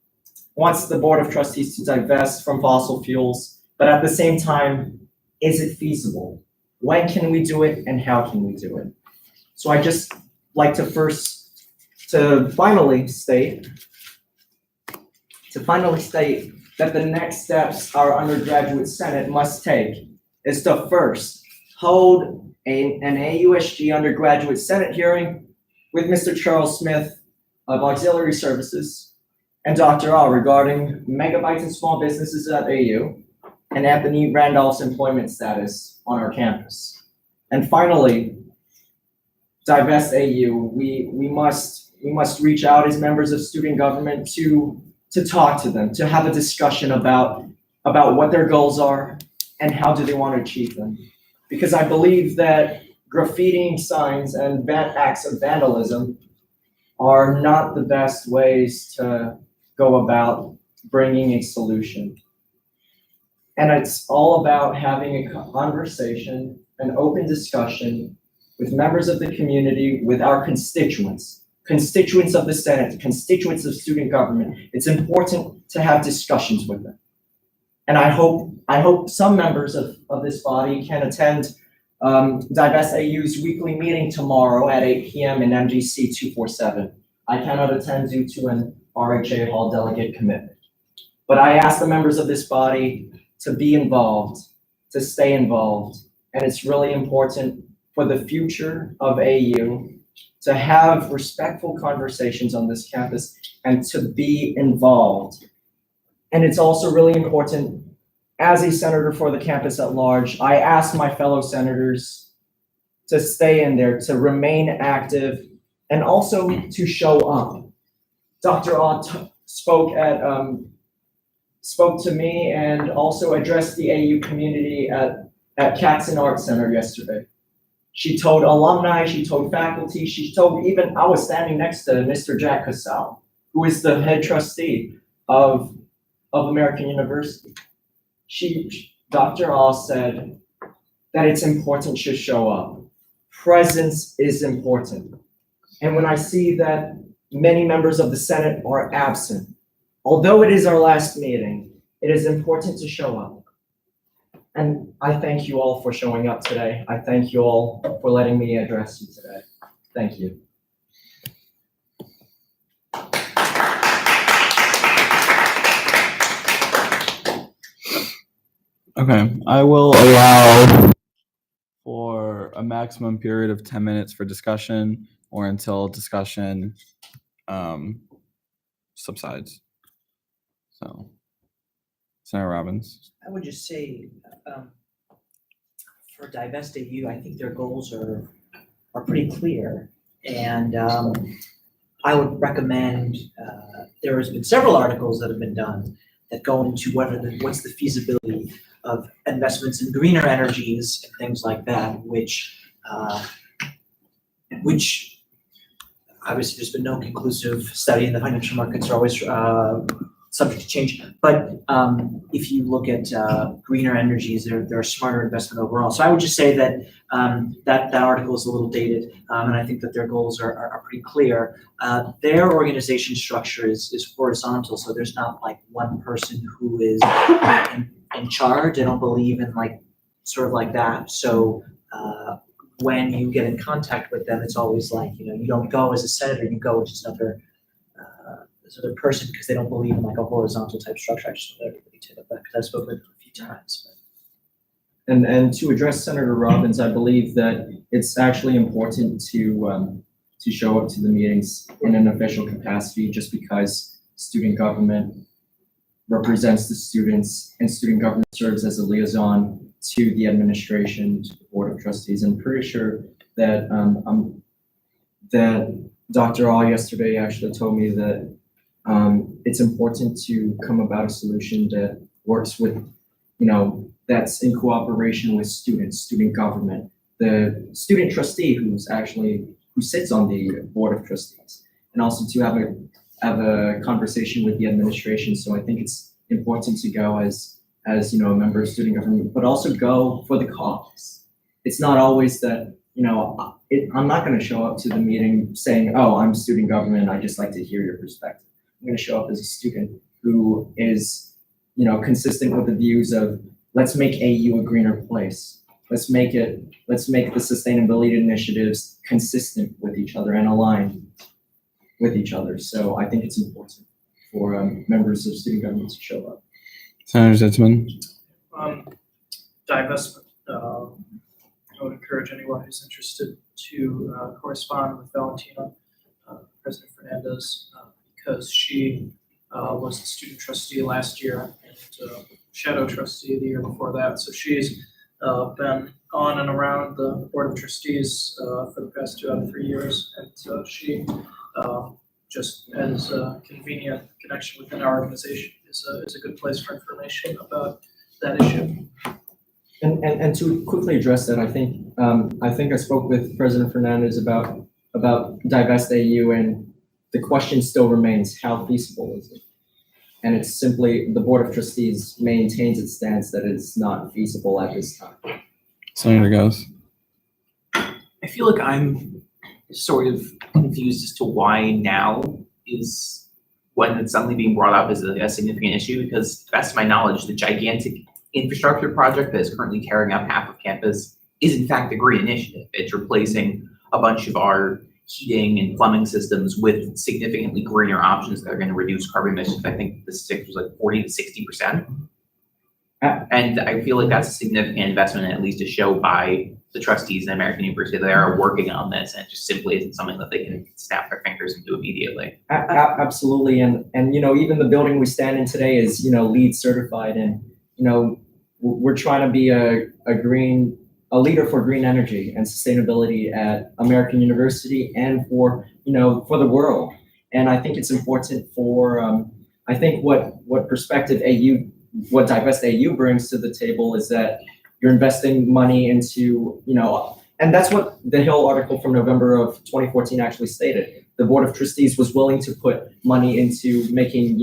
wants the Board of Trustees to divest from fossil fuels, but at the same time, is it feasible? When can we do it and how can we do it? So I just like to finally state that the next steps our undergraduate senate must take is to first hold an AUSG undergraduate senate hearing with Mr. Charles Smith of Auxiliary Services and Dr. All regarding megabytes and small businesses at AU and Anthony Randolph's employment status on our campus. And finally, Divest AU, we must reach out as members of student government to talk to them, to have a discussion about what their goals are and how do they want to achieve them. Because I believe that graffitiing signs and acts of vandalism are not the best ways to go about bringing a solution. And it's all about having a conversation, an open discussion with members of the community, with our constituents of the Senate, constituents of student government. It's important to have discussions with them. And I hope some members of this body can attend Divest AU's weekly meeting tomorrow at 8 p.m. in MGC 247. I cannot attend due to an RHA Hall delegate commitment. But I ask the members of this body to be involved, to stay involved. And it's really important for the future of AU to have respectful conversations on this campus and to be involved. And it's also really important, as a senator for the campus at large, I ask my fellow senators to stay in there, to remain active, and also to show up. Dr. Ott spoke to me and also addressed the AU community at Katzen Art Center yesterday. She told alumni, she told faculty, she told even, I was standing next to Mr. Jack Casal, who is the head trustee of American University. Dr. All said that it's important to show up. Presence is important. And when I see that many members of the Senate are absent, although it is our last meeting, it is important to show up. And I thank you all for showing up today. I thank you all for letting me address you today. Thank you. Okay, I will allow for a maximum period of 10 minutes for discussion or until discussion subsides. So, Senator Robbins. I would just say, for Divest AU, I think their goals are pretty clear. And I would recommend, there has been several articles that have been done that go into what's the feasibility of investments in greener energies and things like that, which obviously there's been no conclusive study, and the financial markets are always subject to change. But if you look at greener energies, they're a smarter investment overall. So I would just say that that article is a little dated, and I think that their goals are pretty clear. Their organization structure is horizontal, so there's not like one person who is in charge. I don't believe in sort of like that. So when you get in contact with them, it's always like, you don't go as a senator, you go as just another this other person because they don't believe in like a horizontal type structure. I just want everybody to know that because I've spoken with them a few times. And to address Senator Robbins, I believe that it's actually important to show up to the meetings in an official capacity, just because student government represents the students and student government serves as a liaison to the administration, to the Board of Trustees. I'm pretty sure that that Dr. All yesterday actually told me that it's important to come about a solution that works with, that's in cooperation with students, student government, the student trustee who sits on the Board of Trustees, and also to have a conversation with the administration. So I think it's important to go as a member of student government, but also go for the cause. It's not always that, I'm not going to show up to the meeting saying, oh, I'm student government, I just like to hear your perspective. I'm going to show up as a student who is, consistent with the views of let's make AU a greener place. Let's make the sustainability initiatives consistent with each other and aligned with each other. So I think it's important for members of student government to show up. Senator Zitzman. Divestment. I would encourage anyone who's interested to correspond with Valentina, President Fernandez, because she was the student trustee last year and shadow trustee the year before that. So she's been on and around the Board of Trustees for the past 2 out of 3 years, and so she just as a convenient connection within our organization is a good place for information about that issue. And to quickly address that, I think I spoke with President Fernandez about divest AU, and the question still remains, how feasible is it? And it's simply the Board of Trustees maintains its stance that it's not feasible at this time. Senator Gauss. I feel like I'm sort of confused as to why now is when it's suddenly being brought up as a significant issue, because to the best of my knowledge, the gigantic infrastructure project that is currently carrying out half of campus is in fact a green initiative. It's replacing a bunch of our heating and plumbing systems with significantly greener options that are going to reduce carbon emissions. I think the stick was like 40 to 60%. And I feel like that's a significant investment, at least to show by the trustees in American University that they are working on this, and it just simply isn't something that they can snap their fingers and do immediately. Absolutely, and even the building we stand in today is LEED certified, and we're trying to be a leader for green energy and sustainability at American University and for the world. And I think it's important for I think what perspective what divest AU brings to the table is that you're investing money into, and that's what the Hill article from November of 2014 actually stated. The Board of Trustees was willing to put money into making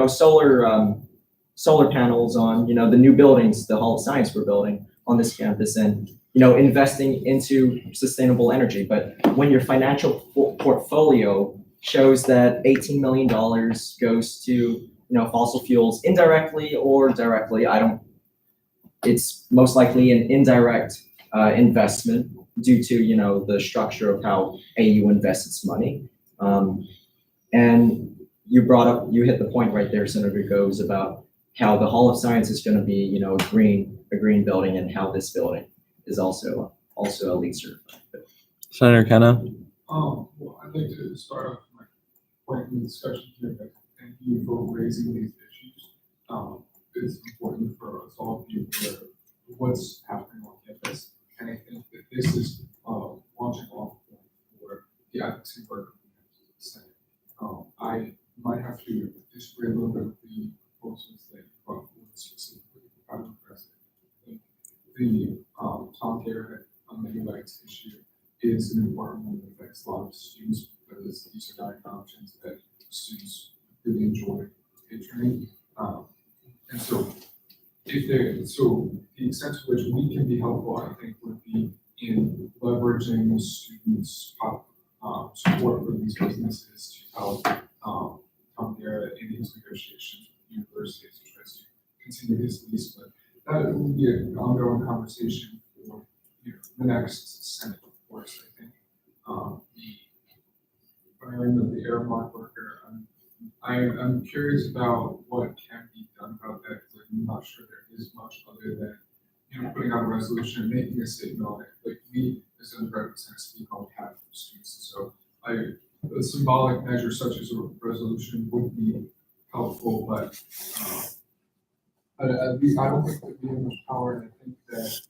solar panels on, the new buildings, the Hall of Science we're building on this campus, and, investing into sustainable energy. But when your financial portfolio shows that $18 million goes to, fossil fuels indirectly or directly, it's most likely an indirect investment due to, the structure of how AU invests its money. And you hit the point right there, Senator Goes, about how the Hall of Science is going to be, a green building, and how this building is also a LEED certified. Senator Kenna. Well, I'd like to start off my point in the discussion here. Thank you for raising these issues. It's important for us all to be aware of what's happening on campus, and I think that this is launching off for the advocacy work of the Senate. I might have to disagree a little bit with the proposals that you brought forward, specifically by the president. I think the Tom Garrett many rights issue is an important one that affects a lot of students, because these are diet options that students really enjoy patronage. And so the extent to which we can be helpful, I think, would be in leveraging students' support for these businesses to help Tom Garrett in his negotiations with universities to try to continue his lease. But that will be an ongoing conversation for the next Senate, of course. I think the friend of the Aramark worker, I'm curious about what can be done about that, because I'm not sure there is much other than, putting out a resolution and making a statement on it. Like we, as undergraduates, can speak on behalf of students. So a symbolic measure such as a resolution would be helpful, but at least I don't think that we have much power, and I think that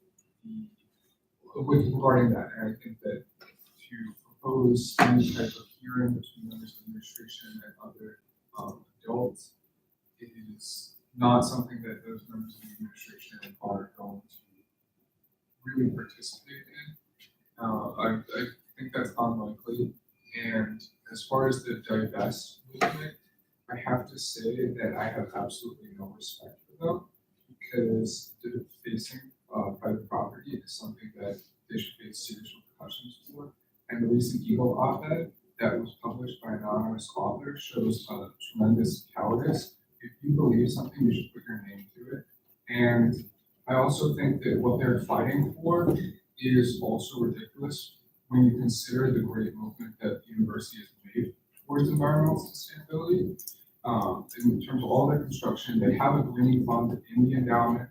regarding that, and I think that to propose any type of hearing between members of the administration and other adults is not something that those members of the administration are going to really participate in. I think that's unlikely. And as far as the divest movement, I have to say that I have absolutely no respect for them, because facing private property is something that they should face serious repercussions for. And the recent Eagle op-ed that was published by an anonymous author shows tremendous cowardice. If you believe something, you should put your name to it. And I also think that what they're fighting for is also ridiculous when you consider the great movement that the university has made towards environmental sustainability. In terms of all their construction, they have a green fund in the endowment.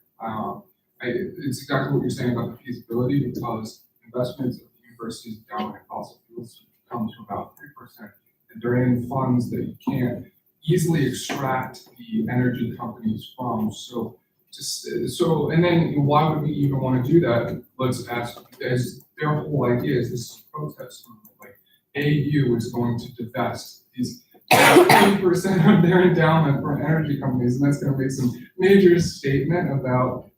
It's exactly what you're saying about the feasibility, because investments of the university's endowment in fossil fuels comes to about 3%, and they're in funds that you can't easily extract the energy companies from. And then why would we even want to do that? Let's ask, as their whole idea is this is a protest movement. Like AU is going to divest these 80% of their endowment from energy companies, and that's going to make some major statement about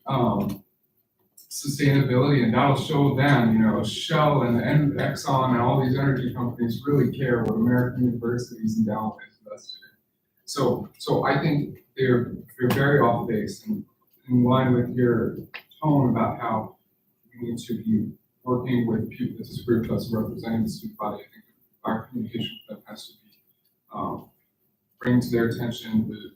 sustainability, and that'll show them, Shell and Exxon and all these energy companies really care what American universities endowment is invested in. So I think they're very off base, and in line with your tone about how we need to be working with people that disagree with us representing the student body. I think our communication with them has to be bring to their attention the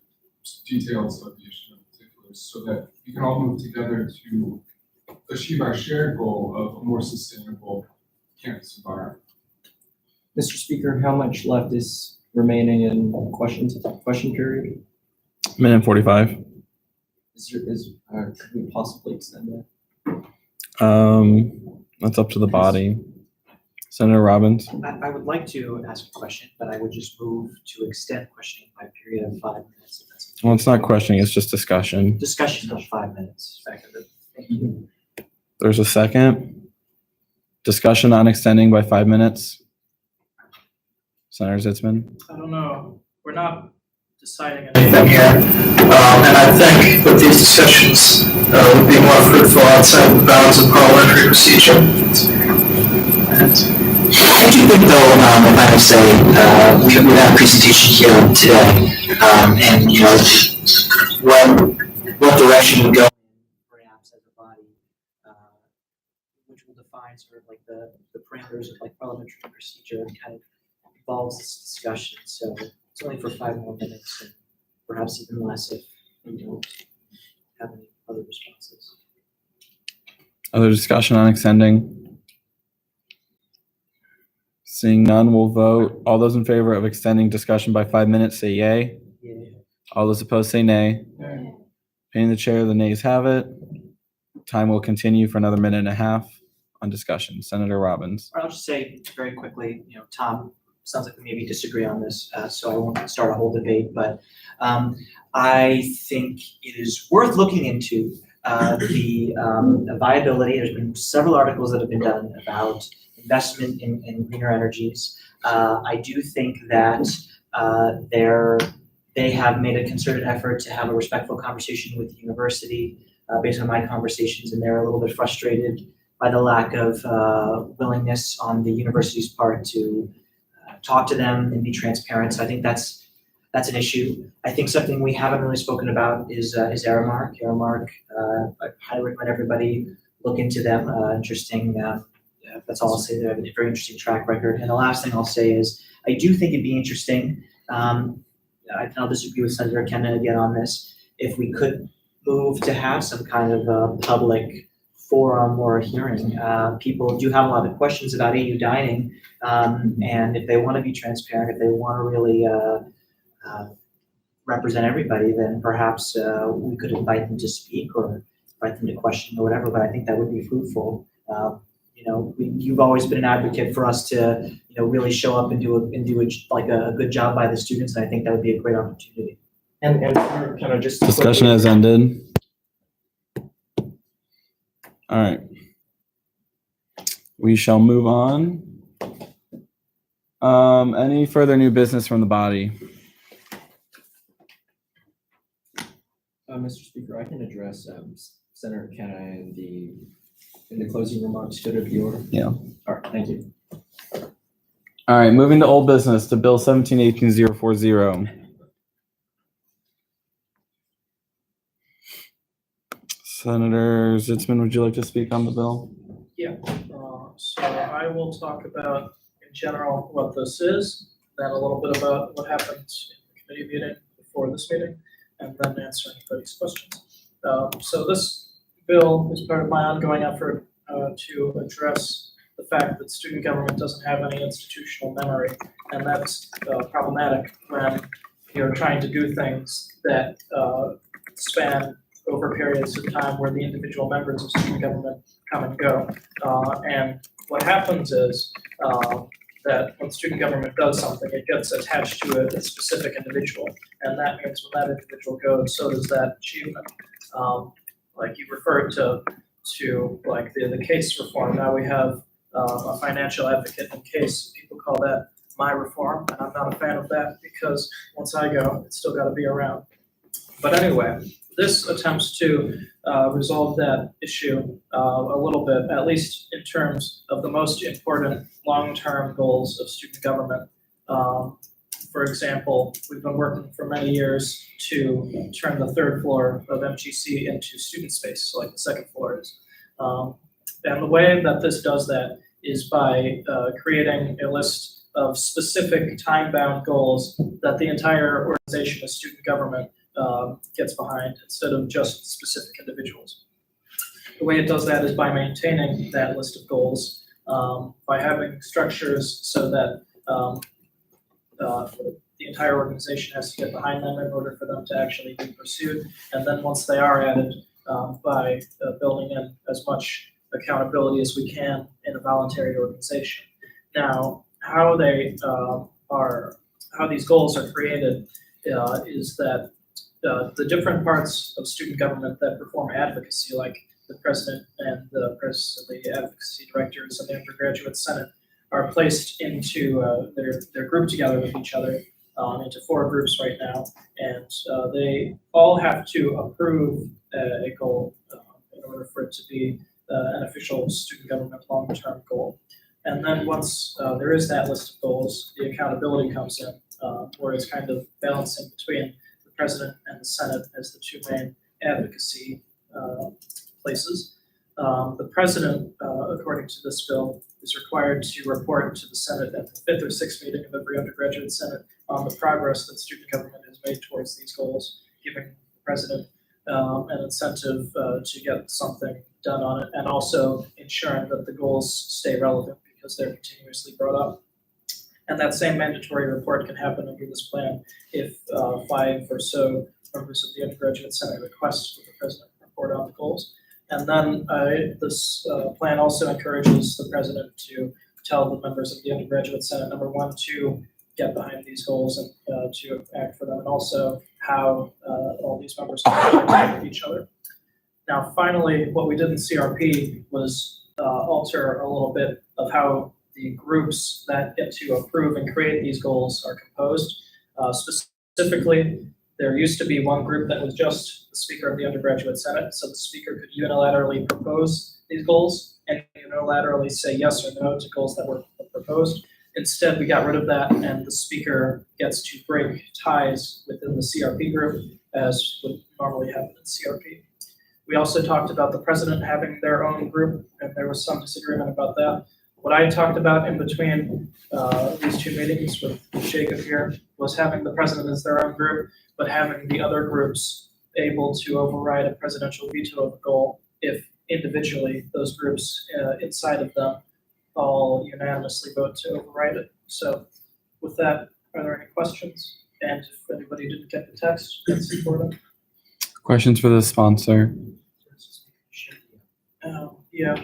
details of the issue in particular, so that we can all move together to achieve our shared goal of a more sustainable campus environment. Mr. Speaker, how much left is remaining in question period? Minute 45. Could we possibly extend that? That's up to the body. Senator Robbins. I would like to ask a question, but I would just move to extend questioning by a period of 5 minutes. If that's okay. Well, it's not questioning, it's just discussion. Discussion of 5 minutes. Thank you. There's a second. Discussion on extending by 5 minutes. Senator Zitzman. I don't know, we're not deciding anything here. And I think that these discussions would be more fruitful outside the bounds of parliamentary procedure. I do think though, if I may say, we had a presentation here today, and what direction we go Perhaps as a body, which will define sort of like the parameters of like parliamentary procedure and kind of involves this discussion. So it's only for 5 more minutes, and perhaps even less if we don't have any other responses. Other discussion on extending? Seeing none, we'll vote. All those in favor of extending discussion by 5 minutes, say yay. Yeah. All those opposed, say nay. Yeah. Paying the chair, the nays have it. Time will continue for another minute and a half on discussion. Senator Robbins. I'll just say very quickly, Tom, sounds like we maybe disagree on this, so I won't start a whole debate, but I think it is worth looking into the viability. There's been several articles that have been done about investment in greener energies. I do think that they have made a concerted effort to have a respectful conversation with the university based on my conversations, and they're a little bit frustrated by the lack of willingness on the university's part to talk to them and be transparent. So I think that's an issue. I think something we haven't really spoken about is Aramark. Aramark, I highly recommend everybody look into them. Interesting. That's all I'll say. They have a very interesting track record. And the last thing I'll say is I do think it'd be interesting. I'll disagree with Senator Kenna again on this. If we could move to have some kind of public forum or a hearing. People do have a lot of questions about AU dining, and if they want to be transparent, if they want to really represent everybody, then perhaps we could invite them to speak or invite them to question or whatever, but I think that would be fruitful. You've always been an advocate for us to, really show up and do a good job by the students, and I think that would be a great opportunity. And for kind of just. Discussion has ended. All right. We shall move on. Any further new business from the body? Mr. Speaker, I can address Senator McKenna in the closing remarks. Should it be ordered? Yeah. All right, thank you. All right, moving to old business, to Bill 17-18-040. Senator Zitzman, would you like to speak on the bill? Yeah, so I will talk about in general what this is, then a little bit about what happened in the committee meeting before this meeting, and then answer anybody's questions. So this bill is part of my ongoing effort to address the fact that student government doesn't have any institutional memory, and that's problematic when you're trying to do things that span over periods of time where the individual members of student government come and go. And what happens is that when student government does something, it gets attached to a specific individual. And that means when that individual goes, so does that achievement. Like you referred to like the case reform. Now we have a financial advocate in case. People call that my reform, and I'm not a fan of that because once I go, it's still got to be around. But anyway, this attempts to resolve that issue a little bit, at least in terms of the most important long-term goals of student government. For example, we've been working for many years to turn the third floor of MGC into student space, like the second floor is. And the way that this does that is by creating a list of specific time-bound goals that the entire organization of student government gets behind instead of just specific individuals. The way it does that is by maintaining that list of goals, by having structures so that the entire organization has to get behind them in order for them to actually be pursued. And then once they are added, by building in as much accountability as we can in a voluntary organization. Now, how these goals are created is that the different parts of student government that perform advocacy, like the president and the advocacy directors and the undergraduate senate, are placed into they're grouped together with each other into 4 groups right now, and they all have to approve a goal in order for it to be an official student government long-term goal. And then once there is that list of goals, the accountability comes in, where it's kind of balancing between the president and the senate as the 2 main advocacy places. The president, according to this bill, is required to report to the Senate at the 5th or 6th meeting of every undergraduate senate on the progress that student government has made towards these goals, giving the president an incentive to get something done on it, and also ensuring that the goals stay relevant because they're continuously brought up. And that same mandatory report can happen under this plan if 5 or so members of the undergraduate senate request that the president report on the goals. And then this plan also encourages the president to tell the members of the undergraduate senate, number 1, to get behind these goals and to act for them, and also how all these members can interact with each other. Now, finally, what we did in CRP was alter a little bit of how the groups that get to approve and create these goals are composed. Specifically, there used to be one group that was just the speaker of the undergraduate senate, so the speaker could unilaterally propose these goals and unilaterally say yes or no to goals that were proposed. Instead, we got rid of that, and the speaker gets to break ties within the CRP group, as would normally happen in CRP. We also talked about the president having their own group, and there was some disagreement about that. What I talked about in between these 2 meetings with Jacob here was having the president as their own group, but having the other groups able to override a presidential veto of a goal if individually, those groups inside of them all unanimously vote to override it. So with that, are there any questions? And if anybody didn't get the text, that's important. Questions for the sponsor? Yeah.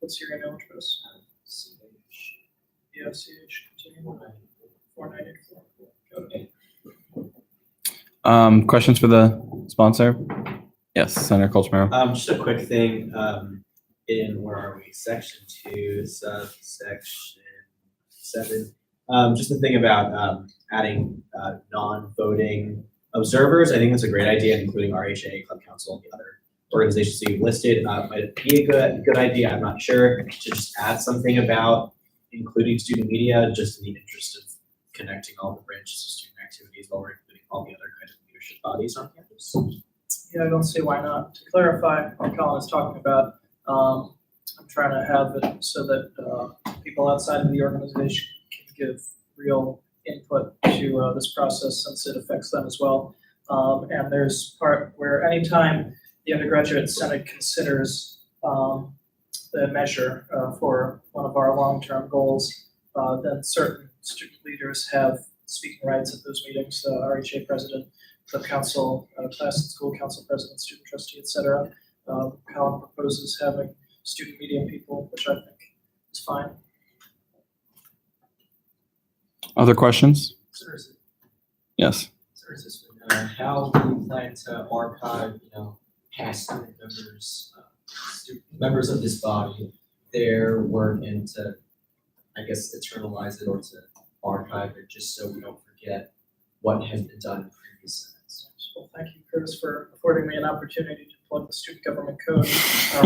What's your email address? Yeah, CH, continue. 4984. Okay. Questions for the sponsor? Yes, Senator Colchmero. Just a quick thing, in, where are we, section 2, subsection 7. Just the thing about, adding, non-voting observers, I think that's a great idea, including RHA, Club Council, and the other organizations that you've listed. Might it be a good idea, I'm not sure, to just add something about including student media, just in the interest of connecting all the branches of student activities while we're including all the other kind of leadership bodies on campus. Yeah, I don't see why not. To clarify what Colin is talking about, I'm trying to have it so that people outside of the organization can give real input to this process since it affects them as well. And there's part where anytime the undergraduate senate considers the measure for one of our long-term goals, then certain student leaders have speaking rights at those meetings, RHA president, the council, class and school council president, student trustee, et cetera. Colin proposes having student media people, which I think is fine. Other questions? Sir, Yes. how do you plan to archive, past student members of this body, their work, and to, I guess, eternalize it or to archive it, just so we don't forget what has been done in previous senates? Well, thank you, Curtis, for affording me an opportunity to plug the student government code,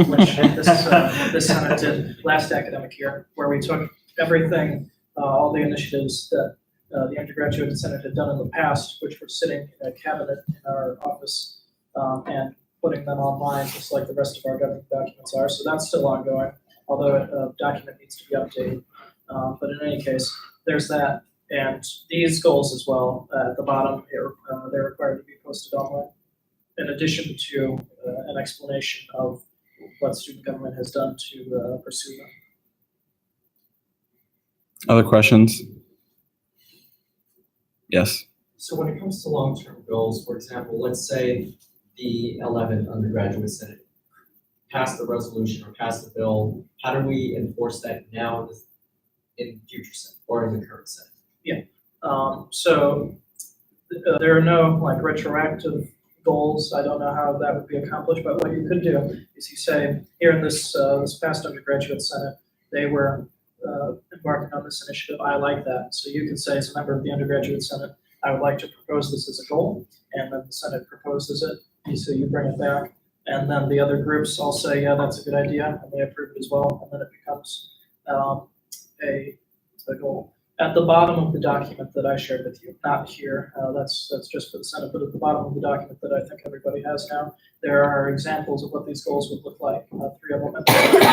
which this Senate did last academic year, where we took everything, all the initiatives that the undergraduate Senate had done in the past, which were sitting in a cabinet in our office, and putting them online, just like the rest of our government documents are. So that's still ongoing, although a document needs to be updated. But in any case, there's that. And these goals as well, at the bottom, they're required to be posted online, in addition to an explanation of what student government has done to pursue them. Other questions? Yes. So when it comes to long-term goals, for example, let's say the 11th undergraduate senate passed the resolution or passed the bill, how do we enforce that now in future senate or in the current senate? So there are no retroactive goals. I don't know how that would be accomplished, but what you could do is you say, here in this past undergraduate senate, they were embarking on this initiative. I like that. So you could say, as a member of the undergraduate senate, I would like to propose this as a goal, and then the senate proposes it. So you bring it back, and then the other groups all say, yeah, that's a good idea, and they approve it as well, and then it becomes a goal. At the bottom of the document that I shared with you, not here, that's just for the Senate, but at the bottom of the document that I think everybody has now, there are examples of what these goals would look like. 3 of them are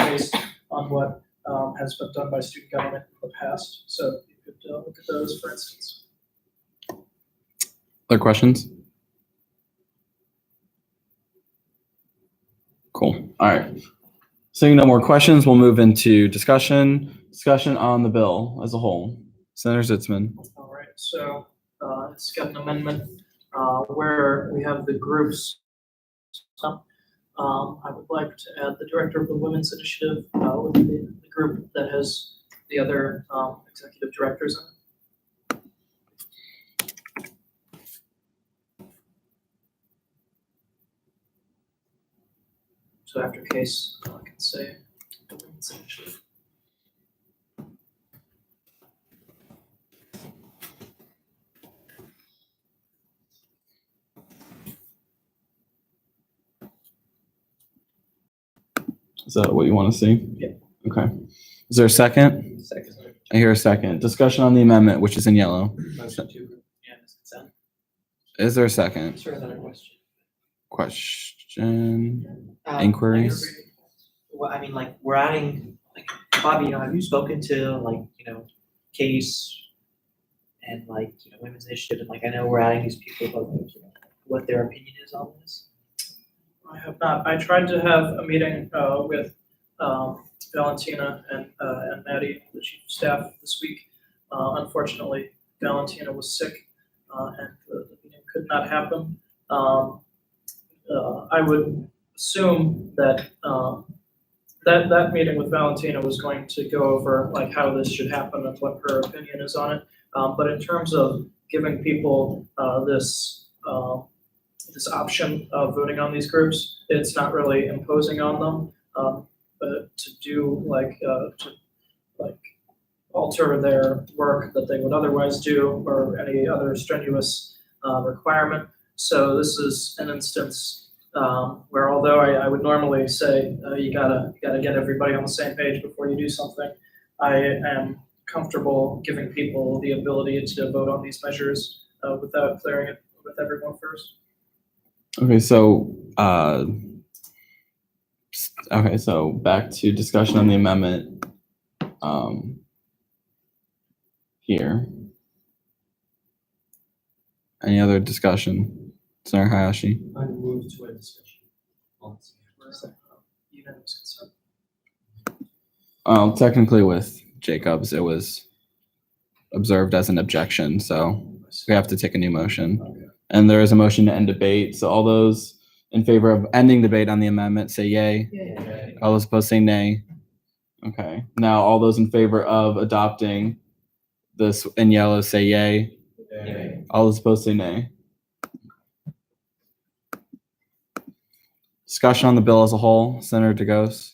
based on what has been done by student government in the past. So you could look at those, for instance. Other questions? Cool. All right. Seeing no more questions, we'll move into discussion. Discussion on the bill as a whole. Senator Zitzman. All right. So it's got an amendment where we have the groups. I would like to add the director of the Women's Initiative with the group that has the other executive directors in it. So after case, I can say the Women's Initiative. Is that what you want to see? Yeah. Okay. Is there a second? Second. I hear a second. Discussion on the amendment, which is in yellow. Motion to unanimous consent. Is there a second? Sure, another question. Question? Inquiries? Well, I mean, we're adding, Bobby, have you spoken to Case and Women's Initiative, and I know we're adding these people, but what their opinion is on this? I have not. I tried to have a meeting with Valentina and Maddie, the chief of staff, this week. Unfortunately, Valentina was sick and the meeting could not happen. I would assume that that meeting with Valentina was going to go over like how this should happen and what her opinion is on it. But in terms of giving people this option of voting on these groups, it's not really imposing on them. But to do to alter their work that they would otherwise do or any other strenuous requirement. So this is an instance where although I would normally say you gotta get everybody on the same page before you do something, I am comfortable giving people the ability to vote on these measures without clearing it with everyone first. Okay, so back to discussion on the amendment here. Any other discussion? Senator Hayashi? I move to a discussion. Unanimous consent. Technically with Jacobs, it was observed as an objection, so we have to take a new motion. Okay. And there is a motion to end debate, so all those in favor of ending debate on the amendment, say yay. Yay. All those opposed, say nay. Okay, now all those in favor of adopting this in yellow, say yay. Yay. All those opposed, say nay. Discussion on the bill as a whole, Senator DeGose.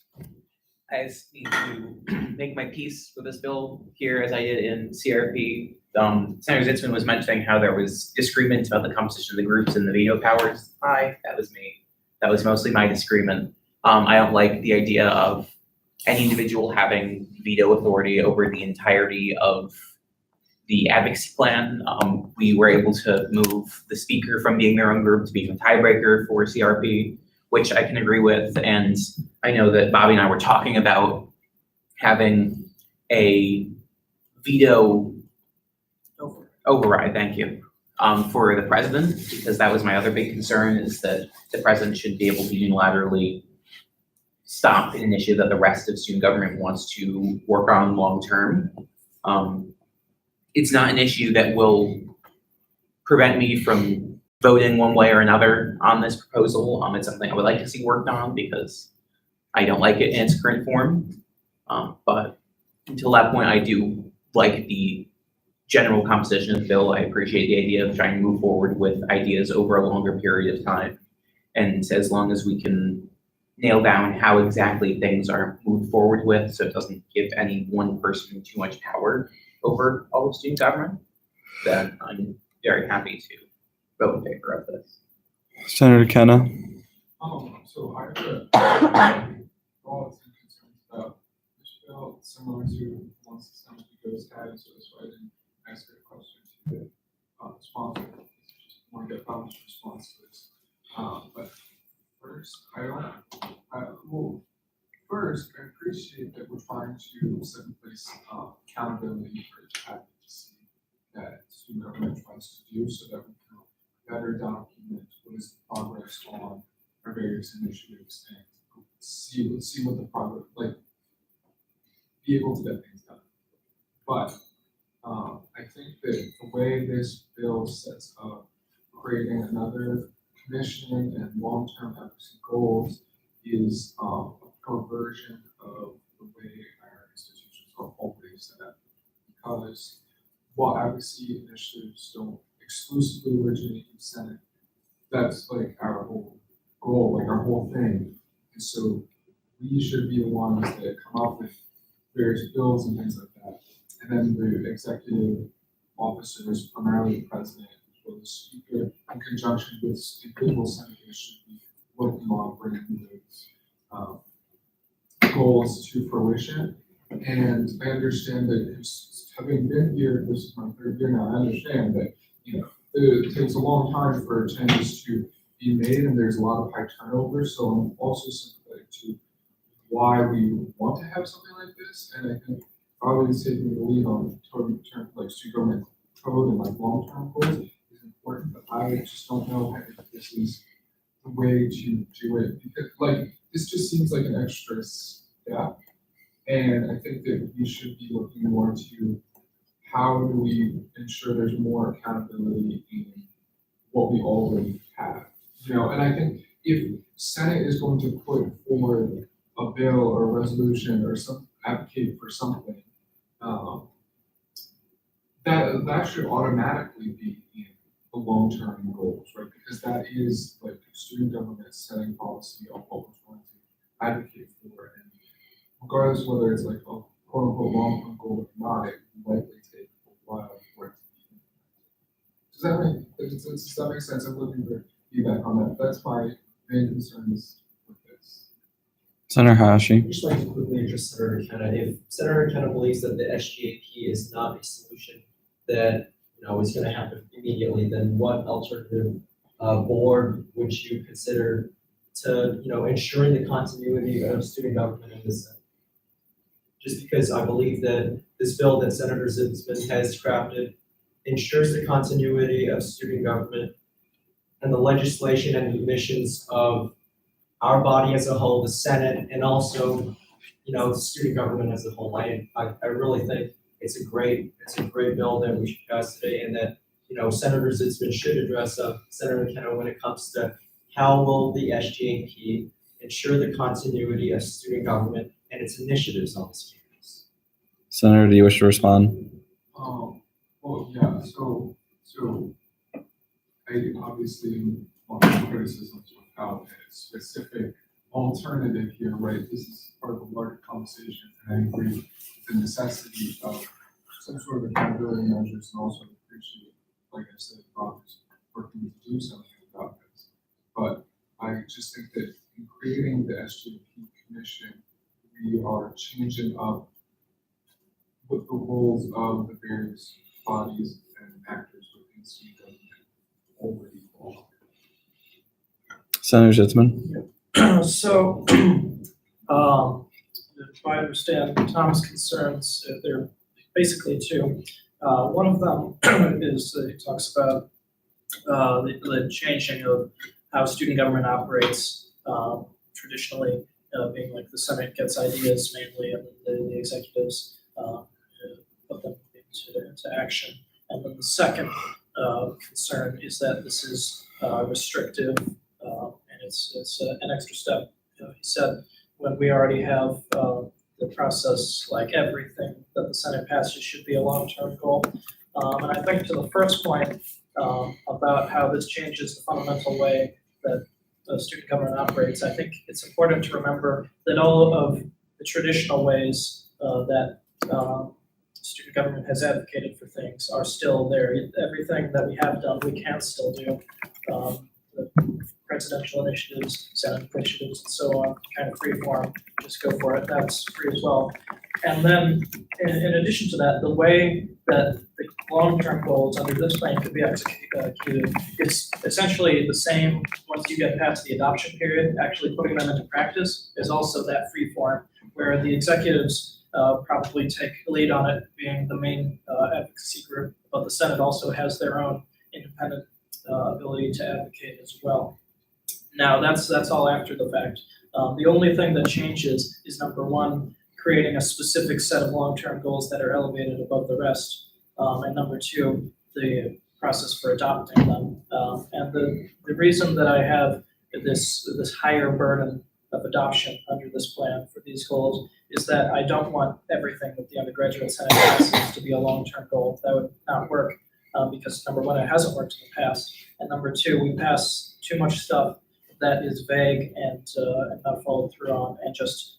I just need to make my peace with this bill here as I did in CRP. Senator Zitzman was mentioning how there was disagreement about the composition of the groups and the veto powers. That was me. That was mostly my disagreement. I don't like the idea of any individual having veto authority over the entirety of the advocacy plan. We were able to move the speaker from being their own group to being a tiebreaker for CRP, which I can agree with. And I know that Bobby and I were talking about having a veto override, thank you, for the president, because that was my other big concern, is that the president should be able to unilaterally stop an initiative that the rest of student government wants to work on long-term. It's not an issue that will prevent me from voting one way or another on this proposal. It's something I would like to see worked on because I don't like it in its current form. But until that point, I do like the general composition of the bill. I appreciate the idea of trying to move forward with ideas over a longer period of time. And as long as we can nail down how exactly things are moved forward with, so it doesn't give any one person too much power over all of student government, then I'm very happy to vote in favor of this. Senator Kenna. So I have thoughts and concerns about this bill, similar to one Senator DeGose had, so that's why I didn't ask her a question to the sponsor. Just want to get Bob's response to this. But first, first, I appreciate that we're trying to set in place accountability for advocacy that student government tries to do, so that we can better document what is the progress on our various initiatives and see what the progress, be able to get things done. But I think that the way this bill sets up creating another commission and long-term advocacy goals is a perversion of the way our institutions are always set up. Because while advocacy initiatives don't exclusively originate in Senate, that's like our whole goal, like our whole thing. And so we should be the ones that come up with various bills and things like that. And then the executive officers, primarily the president, or the speaker, in conjunction with individual senators, should be working on bringing those goals to fruition. And I understand that, having been here, this is my third year now, I understand that, it takes a long time for changes to be made, and there's a lot of high turnover. So I'm also sympathetic to why we want to have something like this. And I think probably taking the lead on student government code and long-term goals is important, but I just don't know if this is the way to do it, because like, this just seems like an extra step. And I think that we should be looking more to how do we ensure there's more accountability in what we already have. You know, and I think if Senate is going to put forward a bill or a resolution or advocate for something, that should automatically be in the long-term goals, right? Because that is like student government setting policy of what we're going to advocate for, and regardless of whether it's like a quote-unquote long-term goal or not, it will likely take a while for it to be implemented. Does that make sense? I'm looking for feedback on that. That's my main concerns with this. Senator Hayashi. I'd just like to quickly address Senator McKenna. If Senator McKenna believes that the SGAP is not a solution that is going to happen immediately, then what alternative board would you consider to ensuring the continuity of student government in this Senate? Just because I believe that this bill that Senator Zitzman has crafted ensures the continuity of student government and the legislation and the missions of our body as a whole, the Senate, and also, student government as a whole. I really think it's a great bill that we should pass today, and that, Senator Zitzman should address Senator McKenna when it comes to how will the SGAP ensure the continuity of student government and its initiatives on this campus. Senator, do you wish to respond? Well, yeah, so I obviously want criticisms without a specific alternative here, right? This is part of a larger conversation, and I agree with the necessity of some sort of accountability measures, and also appreciate, like I said, others working to do something about this. But I just think that in creating the SGP commission, we are changing up what the roles of the various bodies and actors within student government already are. Senator Zitzman. So, if I understand Tom's concerns, there are basically two. One of them is that he talks about the changing of how student government operates, traditionally being like the Senate gets ideas mainly, and the executives put them into action. And then the second concern is that this is restrictive, and it's an extra step. He said when we already have the process, like everything that the Senate passes should be a long-term goal. And I think to the first point about how this changes the fundamental way that student government operates, I think it's important to remember that all of the traditional ways that student government has advocated for things are still there. Everything that we have done, we can still do. The presidential initiatives, Senate initiatives, and so on, kind of free form, just go for it. That's free as well. And then, in addition to that, the way that the long-term goals under this plan could be executed is essentially the same once you get past the adoption period. Actually putting them into practice is also that free form, where the executives probably take the lead on it, being the main advocacy group, but the Senate also has their own independent ability to advocate as well. Now, that's all after the fact. The only thing that changes is, number one, creating a specific set of long-term goals that are elevated above the rest, and number two, the process for adopting them. And the reason that I have this higher burden of adoption under this plan for these goals is that I don't want everything that the undergraduate Senate passes to be a long-term goal. That would not work, because number one, it hasn't worked in the past, and number two, we pass too much stuff that is vague and not followed through on, and just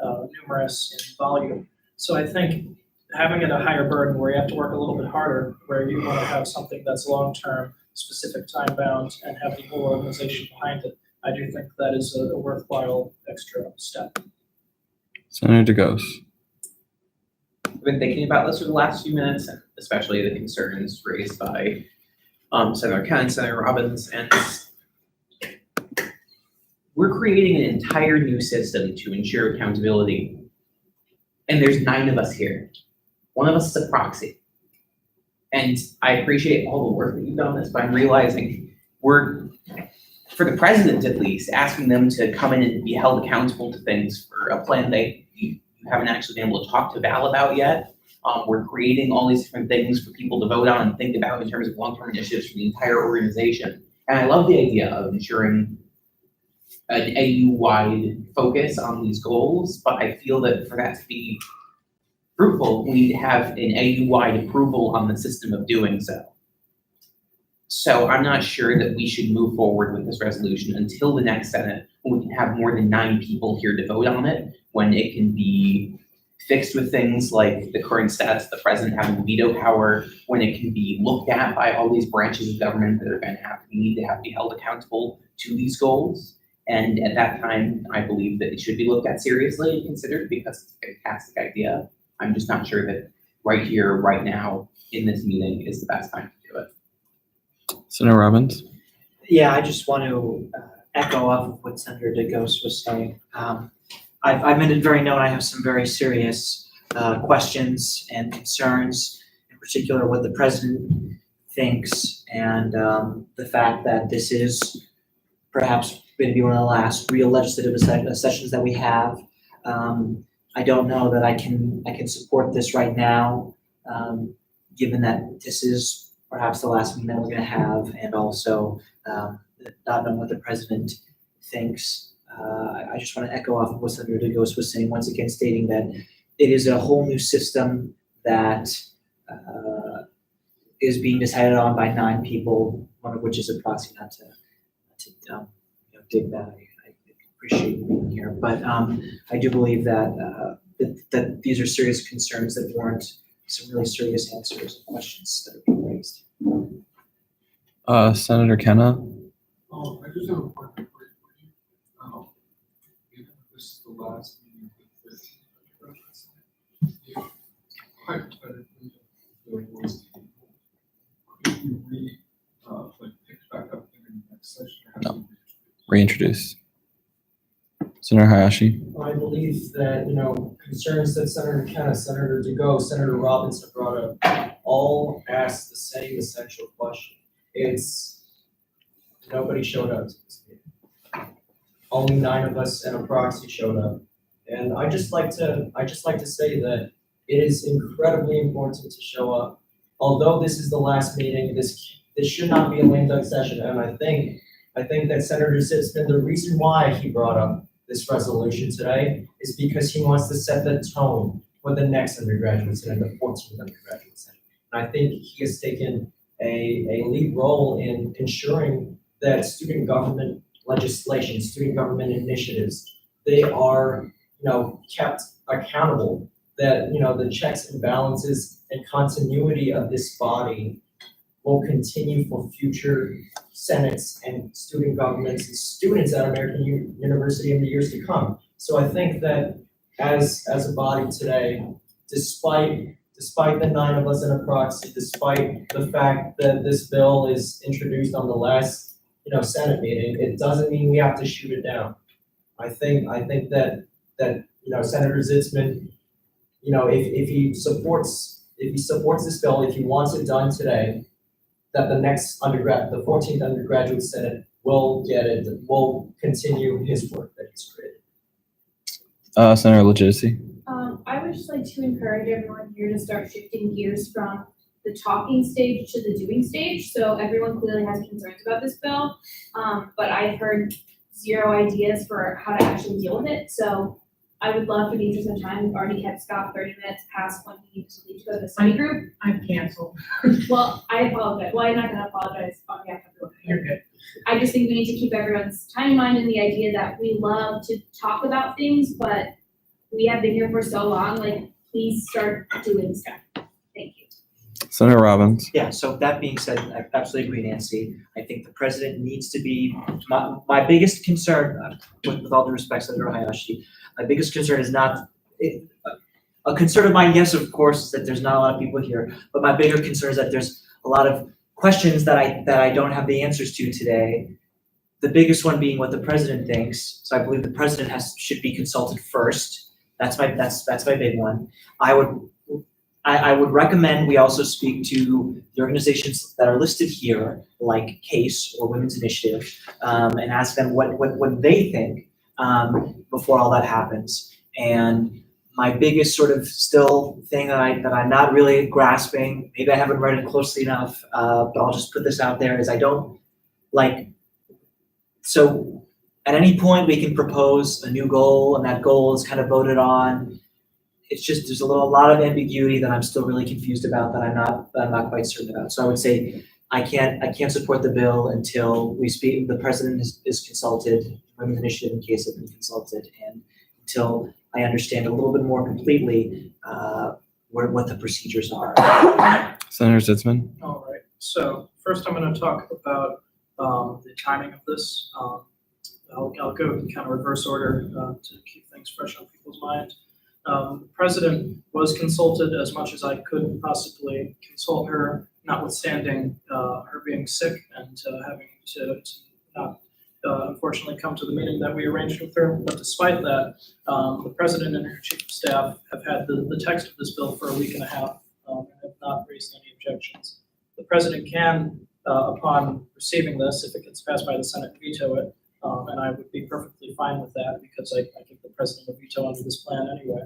numerous in volume. So I think having it a higher burden where you have to work a little bit harder, where you want to have something that's long-term, specific time bound, and have the whole organization behind it, I do think that is a worthwhile extra step. Senator DeGose. I've been thinking about this for the last few minutes, and especially the concerns raised by Senator Kent and Senator Robbins, and we're creating an entire new system to ensure accountability, and there's 9 of us here. One of us is a proxy, and I appreciate all the work that you've done on this, but I'm realizing we're for the president at least, asking them to come in and be held accountable to things for a plan you haven't actually been able to talk to Val about yet. We're creating all these different things for people to vote on and think about in terms of long-term initiatives for the entire organization. And I love the idea of ensuring an AU-wide focus on these goals, but I feel that for that to be fruitful, we need to have an AU-wide approval on the system of doing so. So I'm not sure that we should move forward with this resolution until the next Senate, when we can have more than 9 people here to vote on it, when it can be fixed with things like the current status of the president having veto power, when it can be looked at by all these branches of government that are going to need to be held accountable to these goals. And at that time, I believe that it should be looked at seriously and considered because it's a fantastic idea. I'm just not sure that right here, right now, in this meeting is the best time to do it. Senator Robbins? Yeah, I just want to echo off of what Senator DeGose was saying. I've made it very known I have some very serious questions and concerns, in particular what the president thinks and the fact that this is perhaps going to be one of the last real legislative sessions that we have. I don't know that I can support this right now, given that this is perhaps the last meeting that we're going to have, and also not knowing what the president thinks. I just want to echo off of what Senator DeGose was saying, once again stating that it is a whole new system that is being decided on by 9 people, one of which is a proxy, not to dig that. I appreciate you being here, but I do believe that that these are serious concerns that warrant some really serious answers and questions that are being raised. Senator Kenna? I just have a question for you. Given this is the last meeting of the 13th Senate, hypothetically, there was could you pick back up in the next session? No. Reintroduce. Senator Hayashi? I believe that, concerns that Senator Kenna, Senator DeGose, Senator Robbins have brought up all ask the same essential question. It's nobody showed up to this meeting. Only 9 of us and a proxy showed up. And I just like to say that it is incredibly important to show up. Although this is the last meeting, this should not be a lame duck session. And I think that Senator Zitzman, the reason why he brought up this resolution today is because he wants to set the tone for the next undergraduate senate, the 14th undergraduate senate. And I think he has taken a lead role in ensuring that student government legislation, student government initiatives, they are, kept accountable, that, the checks and balances and continuity of this body will continue for future senates and student governments and students at American University in the years to come. So I think that as a body today, despite the 9 of us in a proxy, despite the fact that this bill is introduced on the last, Senate meeting, it doesn't mean we have to shoot it down. I think that Senator Zitzman, if he supports this bill, if he wants it done today, that the next the 14th undergraduate senate will get it, will continue his work that he's created. Senator Legitimacy? I would just like to encourage everyone here to start shifting gears from the talking stage to the doing stage. So everyone clearly has concerns about this bill, but I've heard 0 ideas for how to actually deal with it. So I would love, for the interest of time, we've already kept Scott 30 minutes past when he needs to leave to go to the study group. I've canceled. Well, I apologize. Well, I'm not gonna apologize on behalf of everyone. You're good. I just think we need to keep everyone's time in mind and the idea that we love to talk about things, but we have been here for so long, please start doing stuff. Thank you. Senator Robbins? Yeah, so that being said, I absolutely agree, Nancy. I think the president needs to be, my biggest concern, with all due respect, Senator Hayashi, my biggest concern is not, a concern of mine, yes, of course, is that there's not a lot of people here, but my bigger concern is that there's a lot of questions that I don't have the answers to today. The biggest one being what the president thinks. So I believe the president should be consulted first. That's my big one. I would I would recommend we also speak to the organizations that are listed here, like CASE or Women's Initiative, and ask them what they think before all that happens. And my biggest sort of still thing that I'm not really grasping, maybe I haven't read it closely enough, but I'll just put this out there, is I don't like, so at any point we can propose a new goal and that goal is kind of voted on. It's just, there's a lot of ambiguity that I'm still really confused about, that I'm not quite certain about. So I would say I can't support the bill until the president is consulted, Women's Initiative in case have been consulted, and until I understand a little bit more completely what the procedures are. Senator Sitzman. All right, so first I'm going to talk about the timing of this. I'll go in kind of reverse order to keep things fresh on people's minds. The president was consulted as much as I could possibly consult her, notwithstanding her being sick and having to not unfortunately come to the meeting that we arranged with her. But despite that, the president and her chief of staff have had the text of this bill for a week and a half and have not raised any objections. The president can, upon receiving this, if it gets passed by the Senate, veto it. And I would be perfectly fine with that because I give the president a veto under this plan anyway.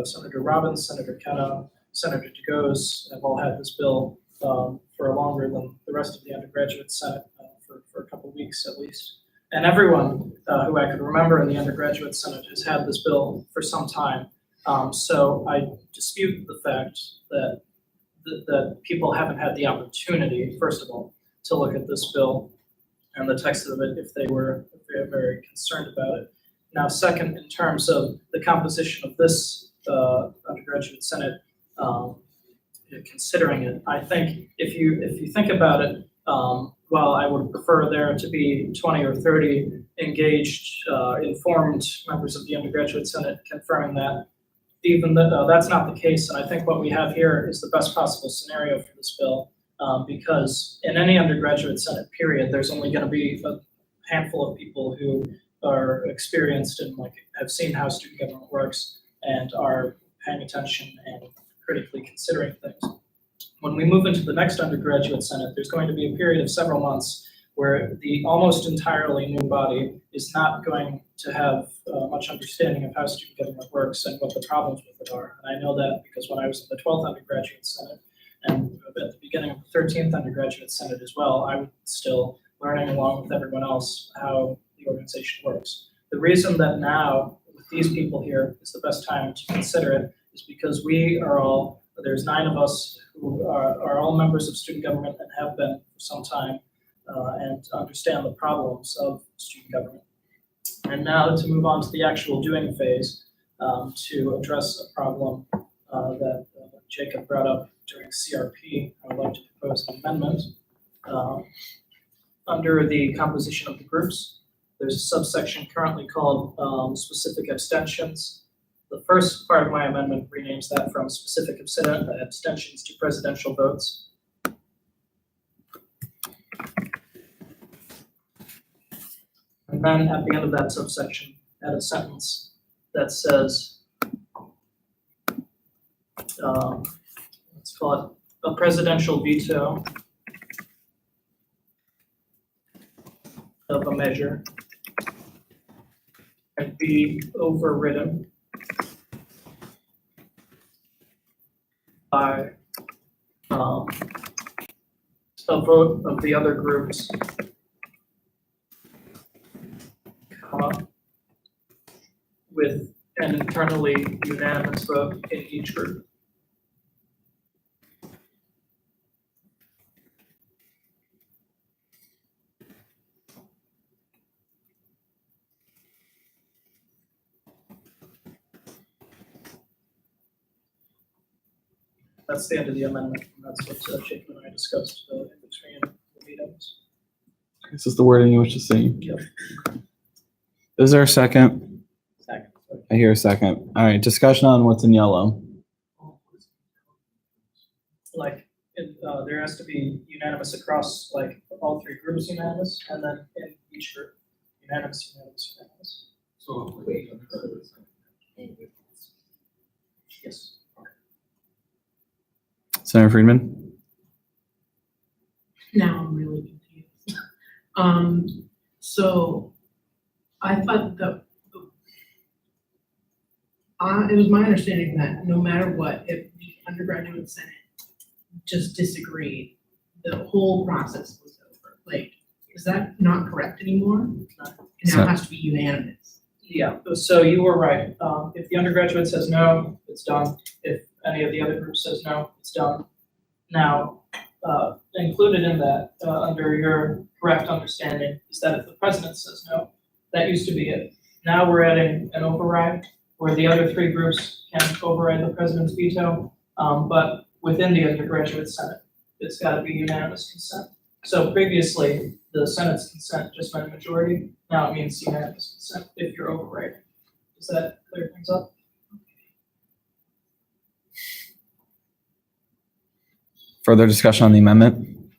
Senator Robbins, Senator Kenna, Senator DeGose have all had this bill for longer than the rest of the undergraduate Senate, for a couple of weeks at least. And everyone who I could remember in the undergraduate Senate has had this bill for some time. So I dispute the fact that people haven't had the opportunity, first of all, to look at this bill and the text of it if they are very concerned about it. Now, second, in terms of the composition of this undergraduate Senate, considering it, I think if you think about it, while I would prefer there to be 20 or 30 engaged, informed members of the undergraduate Senate confirming that, even though that's not the case, and I think what we have here is the best possible scenario for this bill. Because in any undergraduate Senate period, there's only going to be a handful of people who are experienced and have seen how student government works and are paying attention and critically considering things. When we move into the next undergraduate Senate, there's going to be a period of several months where the almost entirely new body is not going to have much understanding of how student government works and what the problems with it are. And I know that because when I was in the 12th undergraduate Senate, and at the beginning of the 13th undergraduate Senate as well, I was still learning along with everyone else how the organization works. The reason that now, with these people here, is the best time to consider it is because there's 9 of us who are all members of student government and have been for some time and understand the problems of student government. And now to move on to the actual doing phase, to address a problem that Jacob brought up during CRP, I would like to propose an amendment. Under the composition of the groups, there's a subsection currently called specific abstentions. The first part of my amendment renames that from specific abstentions to presidential votes. And then at the end of that subsection, add a sentence that says, let's call it a presidential veto of a measure can be overridden by a vote of the other groups, with an internally unanimous vote in each group. That's the end of the amendment, and that's what Jacob and I discussed in between the meetings. This is the wording you wish to see. Yep. Is there a second? Second. I hear a second. All right, discussion on what's in yellow. There has to be unanimous across all 3 groups unanimous, and then in each group, unanimous. So, Yes. Senator Friedman? Now I'm really confused. So I thought it was my understanding that no matter what, if the undergraduate senate just disagreed, the whole process was over. Like, is that not correct anymore? Now it has to be unanimous. Yeah, so you were right. If the undergraduate says no, it's done. If any of the other group says no, it's done. Now, included in that, under your correct understanding, is that if the president says no, that used to be it. Now we're adding an override where the other three groups can override the president's veto, but within the undergraduate senate, it's gotta be unanimous consent. So previously, the Senate's consent just meant majority, now it means unanimous consent if you're overriding. Does that clear things up? Further discussion on the amendment?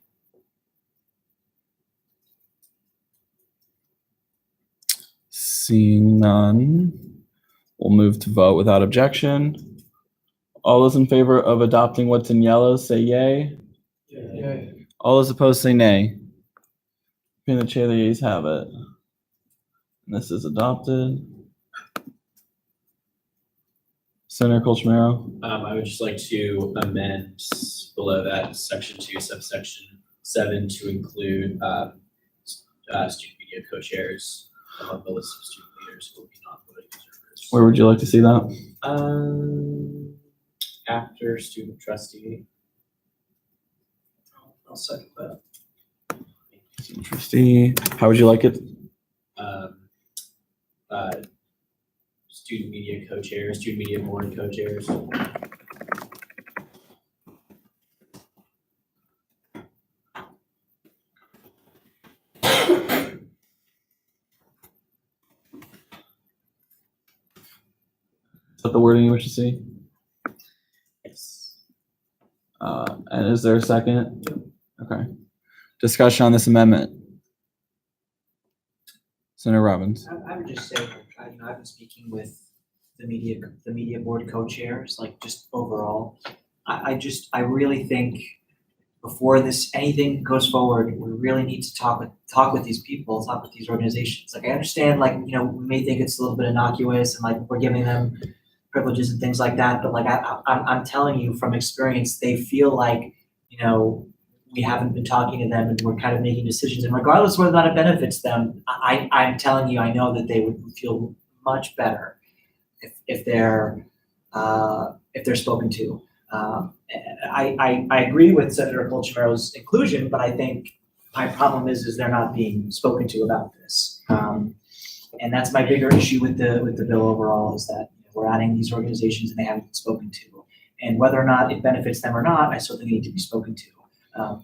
Seeing none, we'll move to vote without objection. All those in favor of adopting what's in yellow, say yay. Yay. All those opposed, say nay. In the chair, the yeas have it. And this is adopted. Senator Colchamero? I would just like to amend below that section 2, subsection 7 to include student media co-chairs among the list of student leaders who will be non-voting observers. Where would you like to see that? After student trustee. I'll second that. Student trustee, how would you like it? Student media co-chairs, student media board co-chairs. Is that the wording you wish to see? Yes. And is there a second? Okay. Discussion on this amendment. Senator Robbins. I would just say, I've been speaking with the media board co-chairs, like just overall. I really think before anything goes forward, we really need to talk with these people, talk with these organizations. Like I understand, we may think it's a little bit innocuous and like we're giving them privileges and things like that, but like I'm telling you from experience, they feel like, we haven't been talking to them and we're kind of making decisions, and regardless of whether or not it benefits them, I'm telling you, I know that they would feel much better if they're spoken to. I agree with Senator Colchamero's inclusion, but I think my problem is they're not being spoken to about this. And that's my bigger issue with the bill overall, is that we're adding these organizations and they haven't been spoken to. And whether or not it benefits them or not, I still think they need to be spoken to.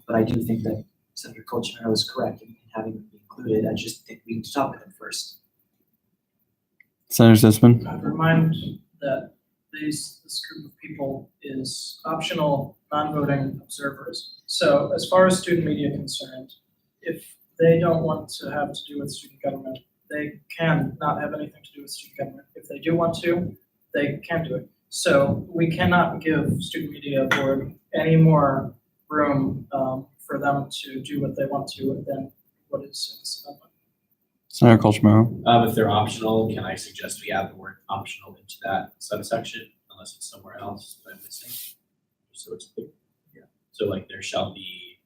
But I do think that Senator Colchamero is correct in having them be included. I just think we need to talk with them first. Senator Sisman. I'd remind that this group of people is optional, non-voting observers. So as far as student media concerned, if they don't want to have to do with student government, they can not have anything to do with student government. If they do want to, they can do it. So we cannot give student media board any more room for them to do what they want to than what is in this amendment. Senator Colchamero. If they're optional, can I suggest we add the word optional into that subsection, unless it's somewhere else that I'm missing? So it's clear. Yeah. So like there shall be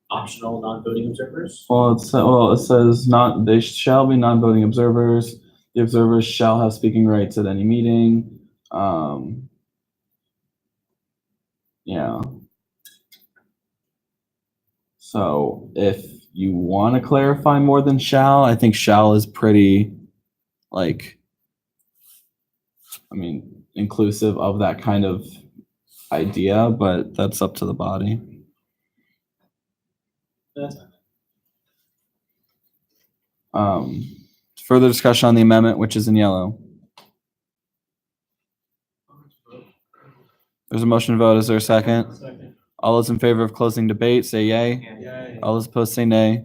optional non-voting observers? Well, it says they shall be non-voting observers. The observers shall have speaking rights at any meeting. Yeah. So if you want to clarify more than shall, I think shall is pretty, inclusive of that kind of idea, but that's up to the body. That's fine. Further discussion on the amendment, which is in yellow. There's a motion to vote. Is there a second? Second. All those in favor of closing debate, say yay. Yay. All those opposed, say nay.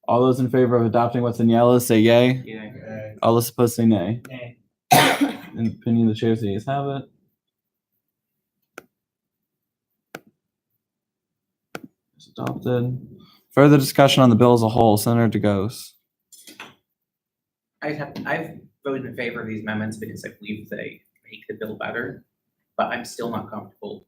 All those in favor of adopting what's in yellow, say yay. Yay. All those opposed, say nay. Nay. In the opinion of the chair, the ayes have it. Adopted. Further discussion on the bill as a whole. Senator DeGose. I've voted in favor of these amendments because I believe they make the bill better, but I'm still not comfortable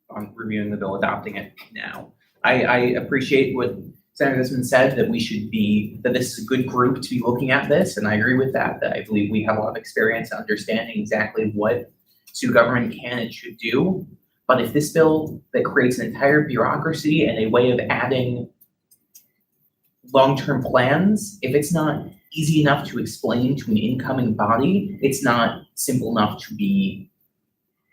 on reviewing the bill, adopting it now. I appreciate what Senator Desmond said, that this is a good group to be looking at this, and I agree with that I believe we have a lot of experience understanding exactly what student government can and should do. But if this bill that creates an entire bureaucracy and a way of adding long-term plans, if it's not easy enough to explain to an incoming body, it's not simple enough to be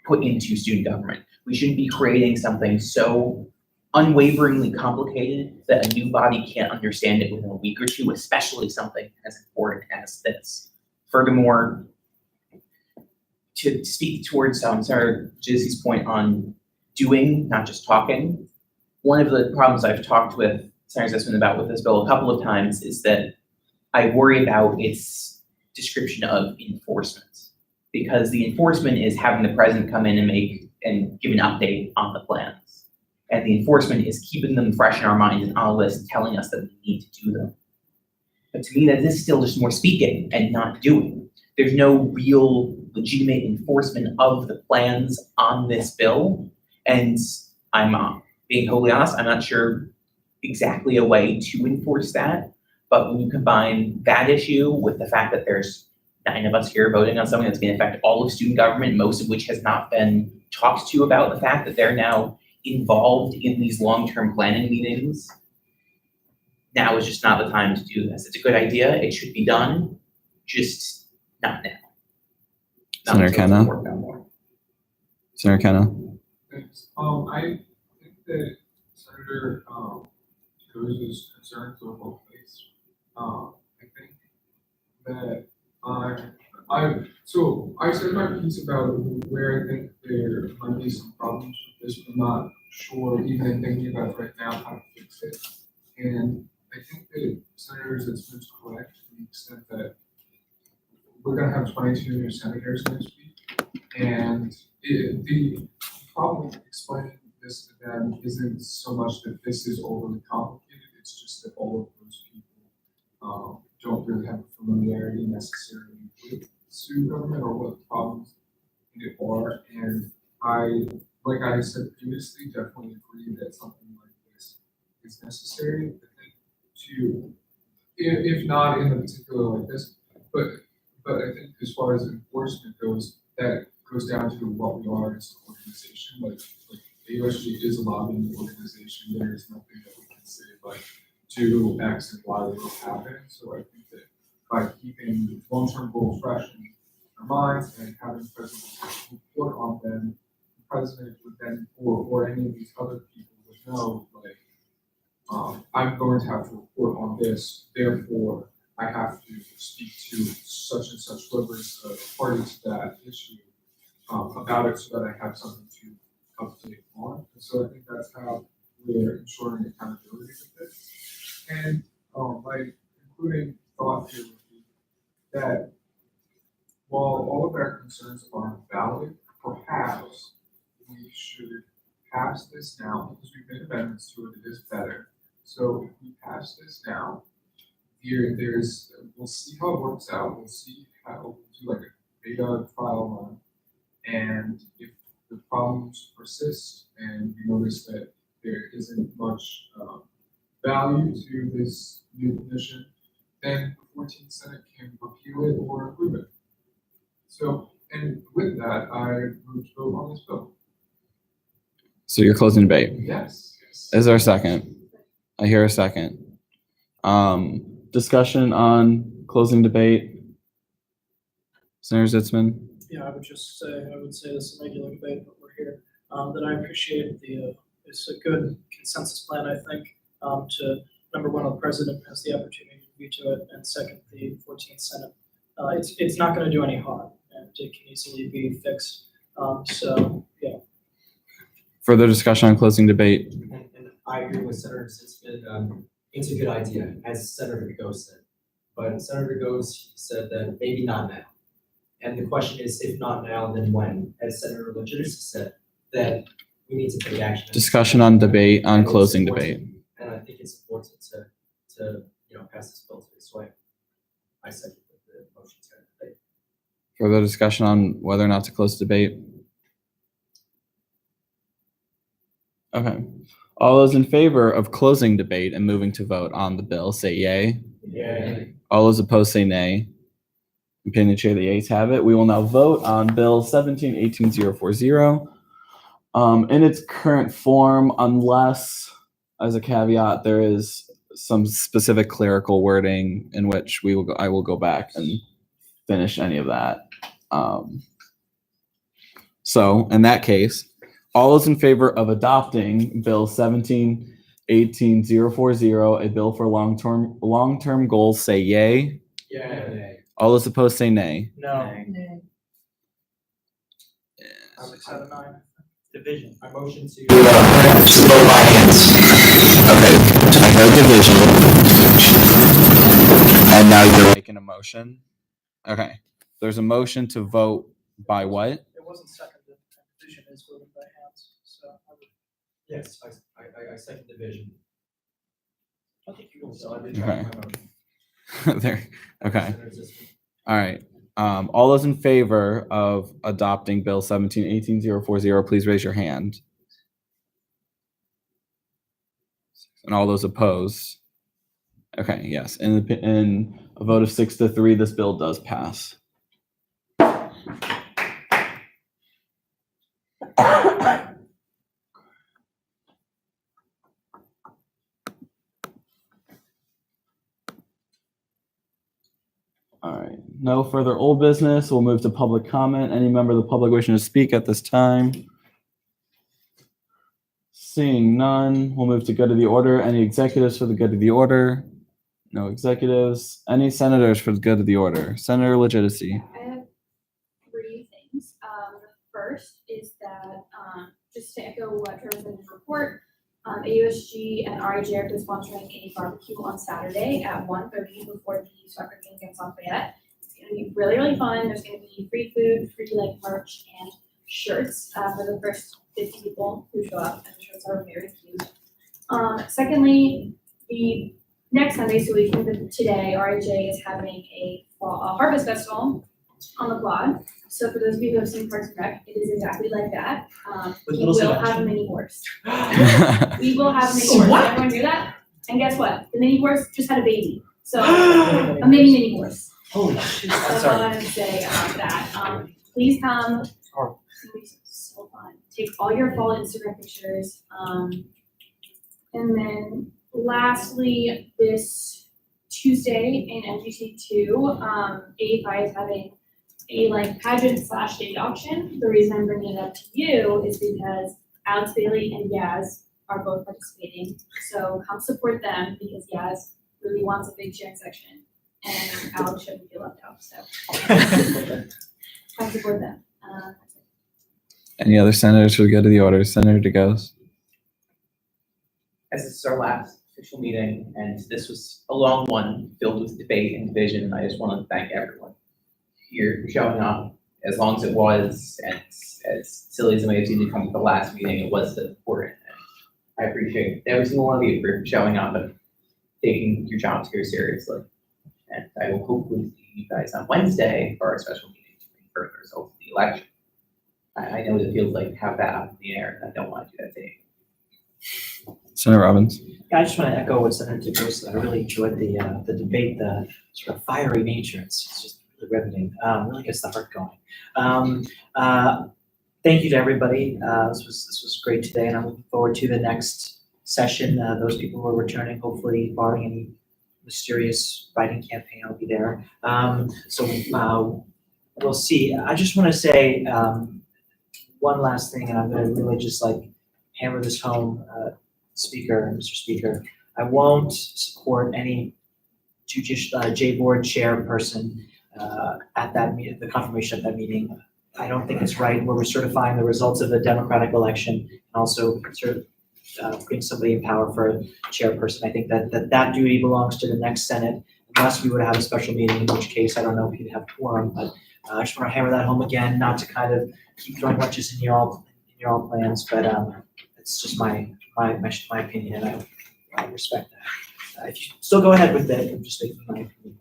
put into student government. We shouldn't be creating something so unwaveringly complicated that a new body can't understand it within a week or two, especially something as important as this. Furthermore, to speak towards Senator Jizzy's point on doing, not just talking, one of the problems I've talked with Senator Zisman about with this bill a couple of times is that I worry about its description of enforcement. Because the enforcement is having the president come in and give an update on the plans. And the enforcement is keeping them fresh in our minds and on a list, telling us that we need to do them. But to me, that is still just more speaking and not doing. There's no real legitimate enforcement of the plans on this bill. And I'm being totally honest, I'm not sure exactly a way to enforce that. But when you combine that issue with the fact that there's 9 of us here voting on something that's going to affect all of student government, most of which has not been talked to about the fact that they're now involved in these long-term planning meetings, now is just not the time to do this. It's a good idea, it should be done, just not now. Not Senator until it's Kenna. worked out more. Senator Kenna. Thanks. I think that Senator Cruz's concerns are both ways. I think that I said my piece about where I think there might be some problems with this, but I'm not sure, even in thinking about it right now, how to fix it. And I think that Senator Zitzman's correct to the extent that we're gonna have 22 new senators next week. And the problem with explaining this to them isn't so much that this is overly complicated, it's just that all of those people don't really have a familiarity necessarily with student government or what the problems in it are. And like I said previously, definitely agree that something like this is necessary. If not in the particular like this, but I think as far as enforcement goes, that goes down to what we are as an organization. Like the USG is a lobbying organization. There is nothing that we can say like do X and Y will happen. So I think that by keeping long-term goals fresh in our minds and having presidents report on them, the president would then, or any of these other people would know, like, I'm going to have to report on this, therefore I have to speak to such and such whoever's party to that issue about it so that I have something to update on. And so I think that's how we're ensuring accountability with this. And my concluding thought here would be that while all of our concerns are valid, perhaps we should pass this now because we've made amendments to it. It is better. So if we pass this now, we'll see how it works out. We'll see how we'll do like a beta trial run, and if the problems persist and we notice that there isn't much value to this new commission, then the 14th Senate can repeal it or approve it. So, and with that, I move to vote on this bill. So you're closing debate. Yes. Is there a second? I hear a second. Discussion on closing debate. Senator Zitzman. Yeah, I would say this is a regular debate, but we're here. That I appreciate it's a good consensus plan, I think, to number one, the president has the opportunity to veto it, and second, the 14th Senate. It's not going to do any harm, and it can easily be fixed. So yeah. Further discussion on closing debate. And I agree with Senator Zitzman. It's a good idea, as Senator DeGose said. But Senator DeGose said that maybe not now. And the question is, if not now, then when? As Senator Legitimacy said, that we need to take action. Discussion on debate, on closing debate. And I think it's important to, pass this bill today, so I second the motion to end debate. Further discussion on whether or not to close debate? Okay. All those in favor of closing debate and moving to vote on the bill, say yay. Yay. All those opposed, say nay. Opinion of the chair, the ayes have it. We will now vote on Bill 17-18040 in its current form, unless, as a caveat, there is some specific clerical wording in which I will go back and finish any of that. So in that case, all those in favor of adopting Bill 17-18040, a bill for long-term goals, say yay. Yay. All those opposed, say nay. No. Six out of nine. Division. I motion to. Just vote by hands. Okay, I heard division. And now you're making a motion? Okay, there's a motion to vote by what? It wasn't seconded, division is voted by hands, so I would. Yes, I second division. I think you can So I sell retract Okay. my motion. There, okay, Senator Ziskin. all right. All those in favor of adopting Bill 17-18040, please raise your hand. And all those opposed? Okay, yes, in a vote of 6-3, this bill does pass. All right, no further old business. We'll move to public comment. Any member of the public wishing to speak at this time? Seeing none, we'll move to good of the order. Any executives for the good of the order? No executives. Any senators for the good of the order? Senator Legitimacy. I have three things. The first is that, just to echo what Trevor said in his report, AUSG and RIJ are sponsoring a barbecue on Saturday at 1:30 before the soccer game against Lafayette. It's gonna be really, really fun. There's gonna be free food, free merch, and shirts for the first 50 people who show up, and the shirts are very cute. Secondly, the next Sunday, so we can today, RIJ is having a harvest festival on the quad. So for those of you who have seen Parks and Rec, it is exactly like that. With We little will Sebastian. have mini horse. We will have mini horse. What? Everyone hear that? And guess what? The mini horse just had a baby. So a mini horse. Holy shit, I'm That's all sorry. I have to say about that. Please come. It's gonna be so fun. Take all your fall Instagram pictures. And then lastly, this Tuesday in MGT2, AFI is having a pageant / stage auction. The reason I'm bringing it up to you is because Alex Bailey and Yaz are both participating. So come support them because Yaz really wants a big sharing section and Alex shouldn't feel left out, so. Come support them. That's it. Any other senators for the good of the order? Senator DeGose. As this is our last official meeting, and this was a long one filled with debate and division, and I just want to thank everyone here for showing up, as long as it was, and as silly as it may have seemed to come to the last meeting, it was important. And I appreciate every single one of you for showing up and taking your jobs very seriously. And I will hopefully see you guys on Wednesday for our special meeting to confirm the results of the election. I know it feels like have that up in the air, and I don't want to do that today. Senator Robbins. Yeah, I just want to echo what Senator DeGose said. I really enjoyed the debate, the sort of fiery nature. It's just really riveting. Really gets the heart going. Thank you to everybody. This was great today, and I'm looking forward to the next session. Those people who are returning, hopefully barring any mysterious writing campaign, I'll be there. We'll see. I just want to say one last thing, and I'm going to really just hammer this home, Mr. Speaker. I won't support any J-Board chairperson at that meeting, the confirmation of that meeting. I don't think it's right where we're certifying the results of a democratic election and also putting somebody in power for a chairperson. I think that duty belongs to the next Senate, unless we would have a special meeting, in which case I don't know if you'd have quorum, but I just want to hammer that home again, not to kind of keep throwing punches in your your own plans, but, it's just my opinion, and I respect that. If you still go ahead with it, I'm just making my opinion.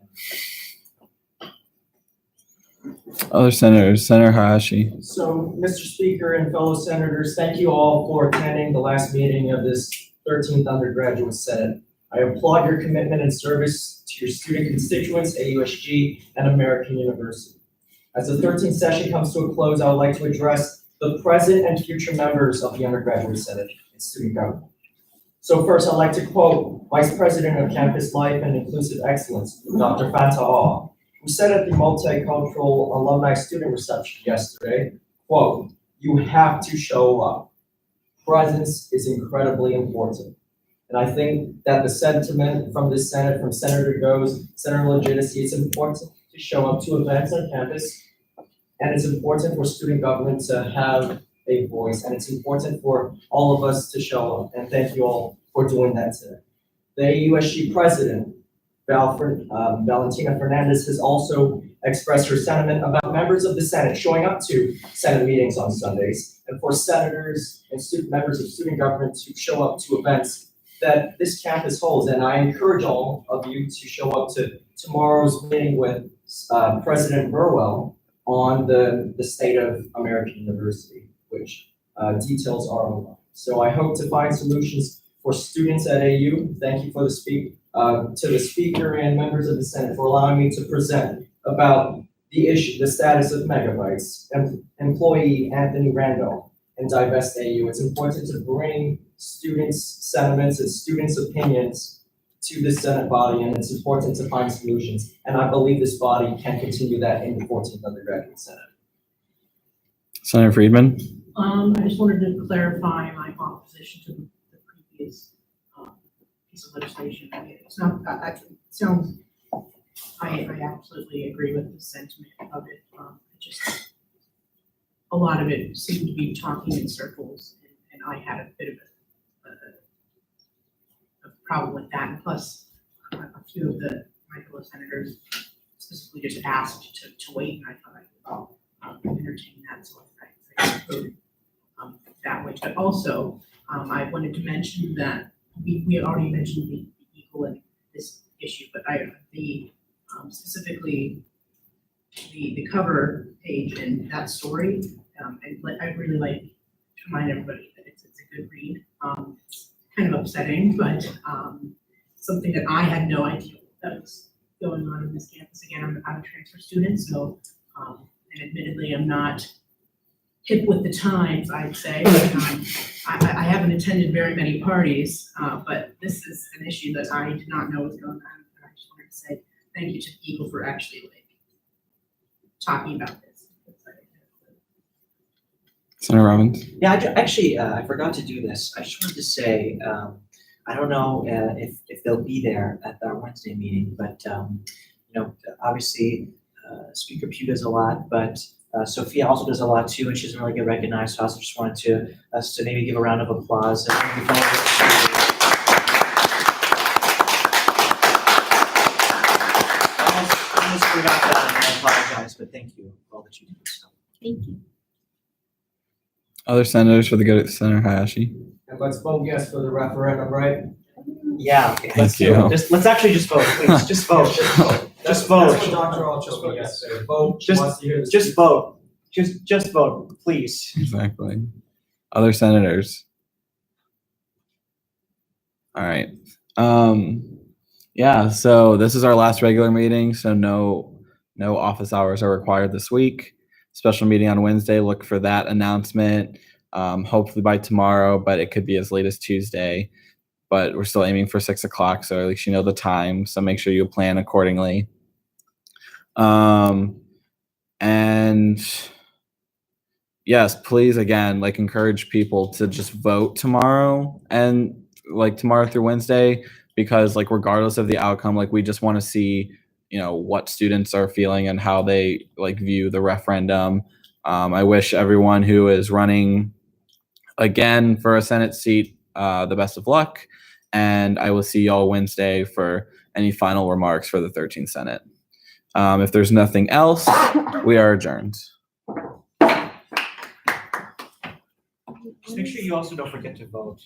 Other senators, Senator Hayashi. So, Mr. Speaker and fellow senators, thank you all for attending the last meeting of this 13th Undergraduate Senate. I applaud your commitment and service to your student constituents, AUSG, and American University. As the 13th session comes to a close, I would like to address the present and future members of the Undergraduate Senate and student government. So first, I'd like to quote Vice President of Campus Life and Inclusive Excellence, Dr. Fanta Aw, who said at the Multicultural Alumni Student Reception yesterday, quote, "You have to show up. Presence is incredibly important." And I think that the sentiment from this Senate, from Senator Go's, Senator Legitimacy, it's important to show up to events on campus, and it's important for student government to have a voice, and it's important for all of us to show up, and thank you all for doing that today. The AUSG President, Valentina Fernandez, has also expressed her sentiment about members of the Senate showing up to Senate meetings on Sundays, and for senators and members of student government to show up to events that this campus holds. And I encourage all of you to show up to tomorrow's meeting with President Burwell on the state of American University, which details are online. So I hope to find solutions for students at AU. Thank you for to the speaker and members of the Senate for allowing me to present about the issue, the status of Megabytes, employee Anthony Randolph, and Divest AU. It's important to bring students' sentiments and students' opinions to the Senate body, and it's important to find solutions. And I believe this body can continue that in the 14th Undergraduate Senate. Senator Friedman. I just wanted to clarify my opposition to the previous piece of legislation. It's not, it sounds, I absolutely agree with the sentiment of it. Just a lot of it seemed to be talking in circles, and I had a bit of a problem with that. And plus, a few of my fellow senators specifically just asked to wait, and I thought I would entertain that, so I voted that way. But also, I wanted to mention that we already mentioned the equal in this issue, but specifically the cover page and that story, and I really like to remind everybody that it's a good read. It's kind of upsetting, but something that I had no idea that was going on in this campus. Again, I'm a transfer student, so and admittedly, I'm not hip with the times, I'd say. I haven't attended very many parties, but this is an issue that I did not know was going on. And I just wanted to say thank you to the Eagle for actually talking about this. Senator Robbins. Yeah, I forgot to do this. I just wanted to say, I don't know if they'll be there at our Wednesday meeting, but obviously Speaker Pugh does a lot, but Sophia also does a lot too, and she doesn't really get recognized. So I also just wanted us to maybe give a round of applause. I almost forgot that, and I apologize, but thank you for all that you do. So. Thank you. Other senators for the good, Senator Hayashi. And let's vote yes for the referendum, right? Yeah, okay, let's Thank do you. it. Let's actually just vote, please. Just vote. Just vote. That's what Dr. Alchova said. Vote. Just- wants to hear the Just speech. vote. Just vote, please. Exactly. Other senators. All right. Yeah, so this is our last regular meeting, so no office hours are required this week. Special meeting on Wednesday, look for that announcement. Hopefully by tomorrow, but it could be as late as Tuesday. But we're still aiming for 6 o'clock, so at least you know the time. So make sure you plan accordingly. And yes, please again, encourage people to just vote tomorrow and tomorrow through Wednesday, because regardless of the outcome, we just want to see, what students are feeling and how they view the referendum. I wish everyone who is running again for a Senate seat the best of luck, and I will see y'all Wednesday for any final remarks for the 13th Senate. If there's nothing else, we are adjourned. Just make sure you also don't forget to vote.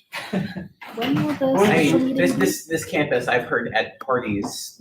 When will the I special mean, meeting be? this campus, I've heard at parties,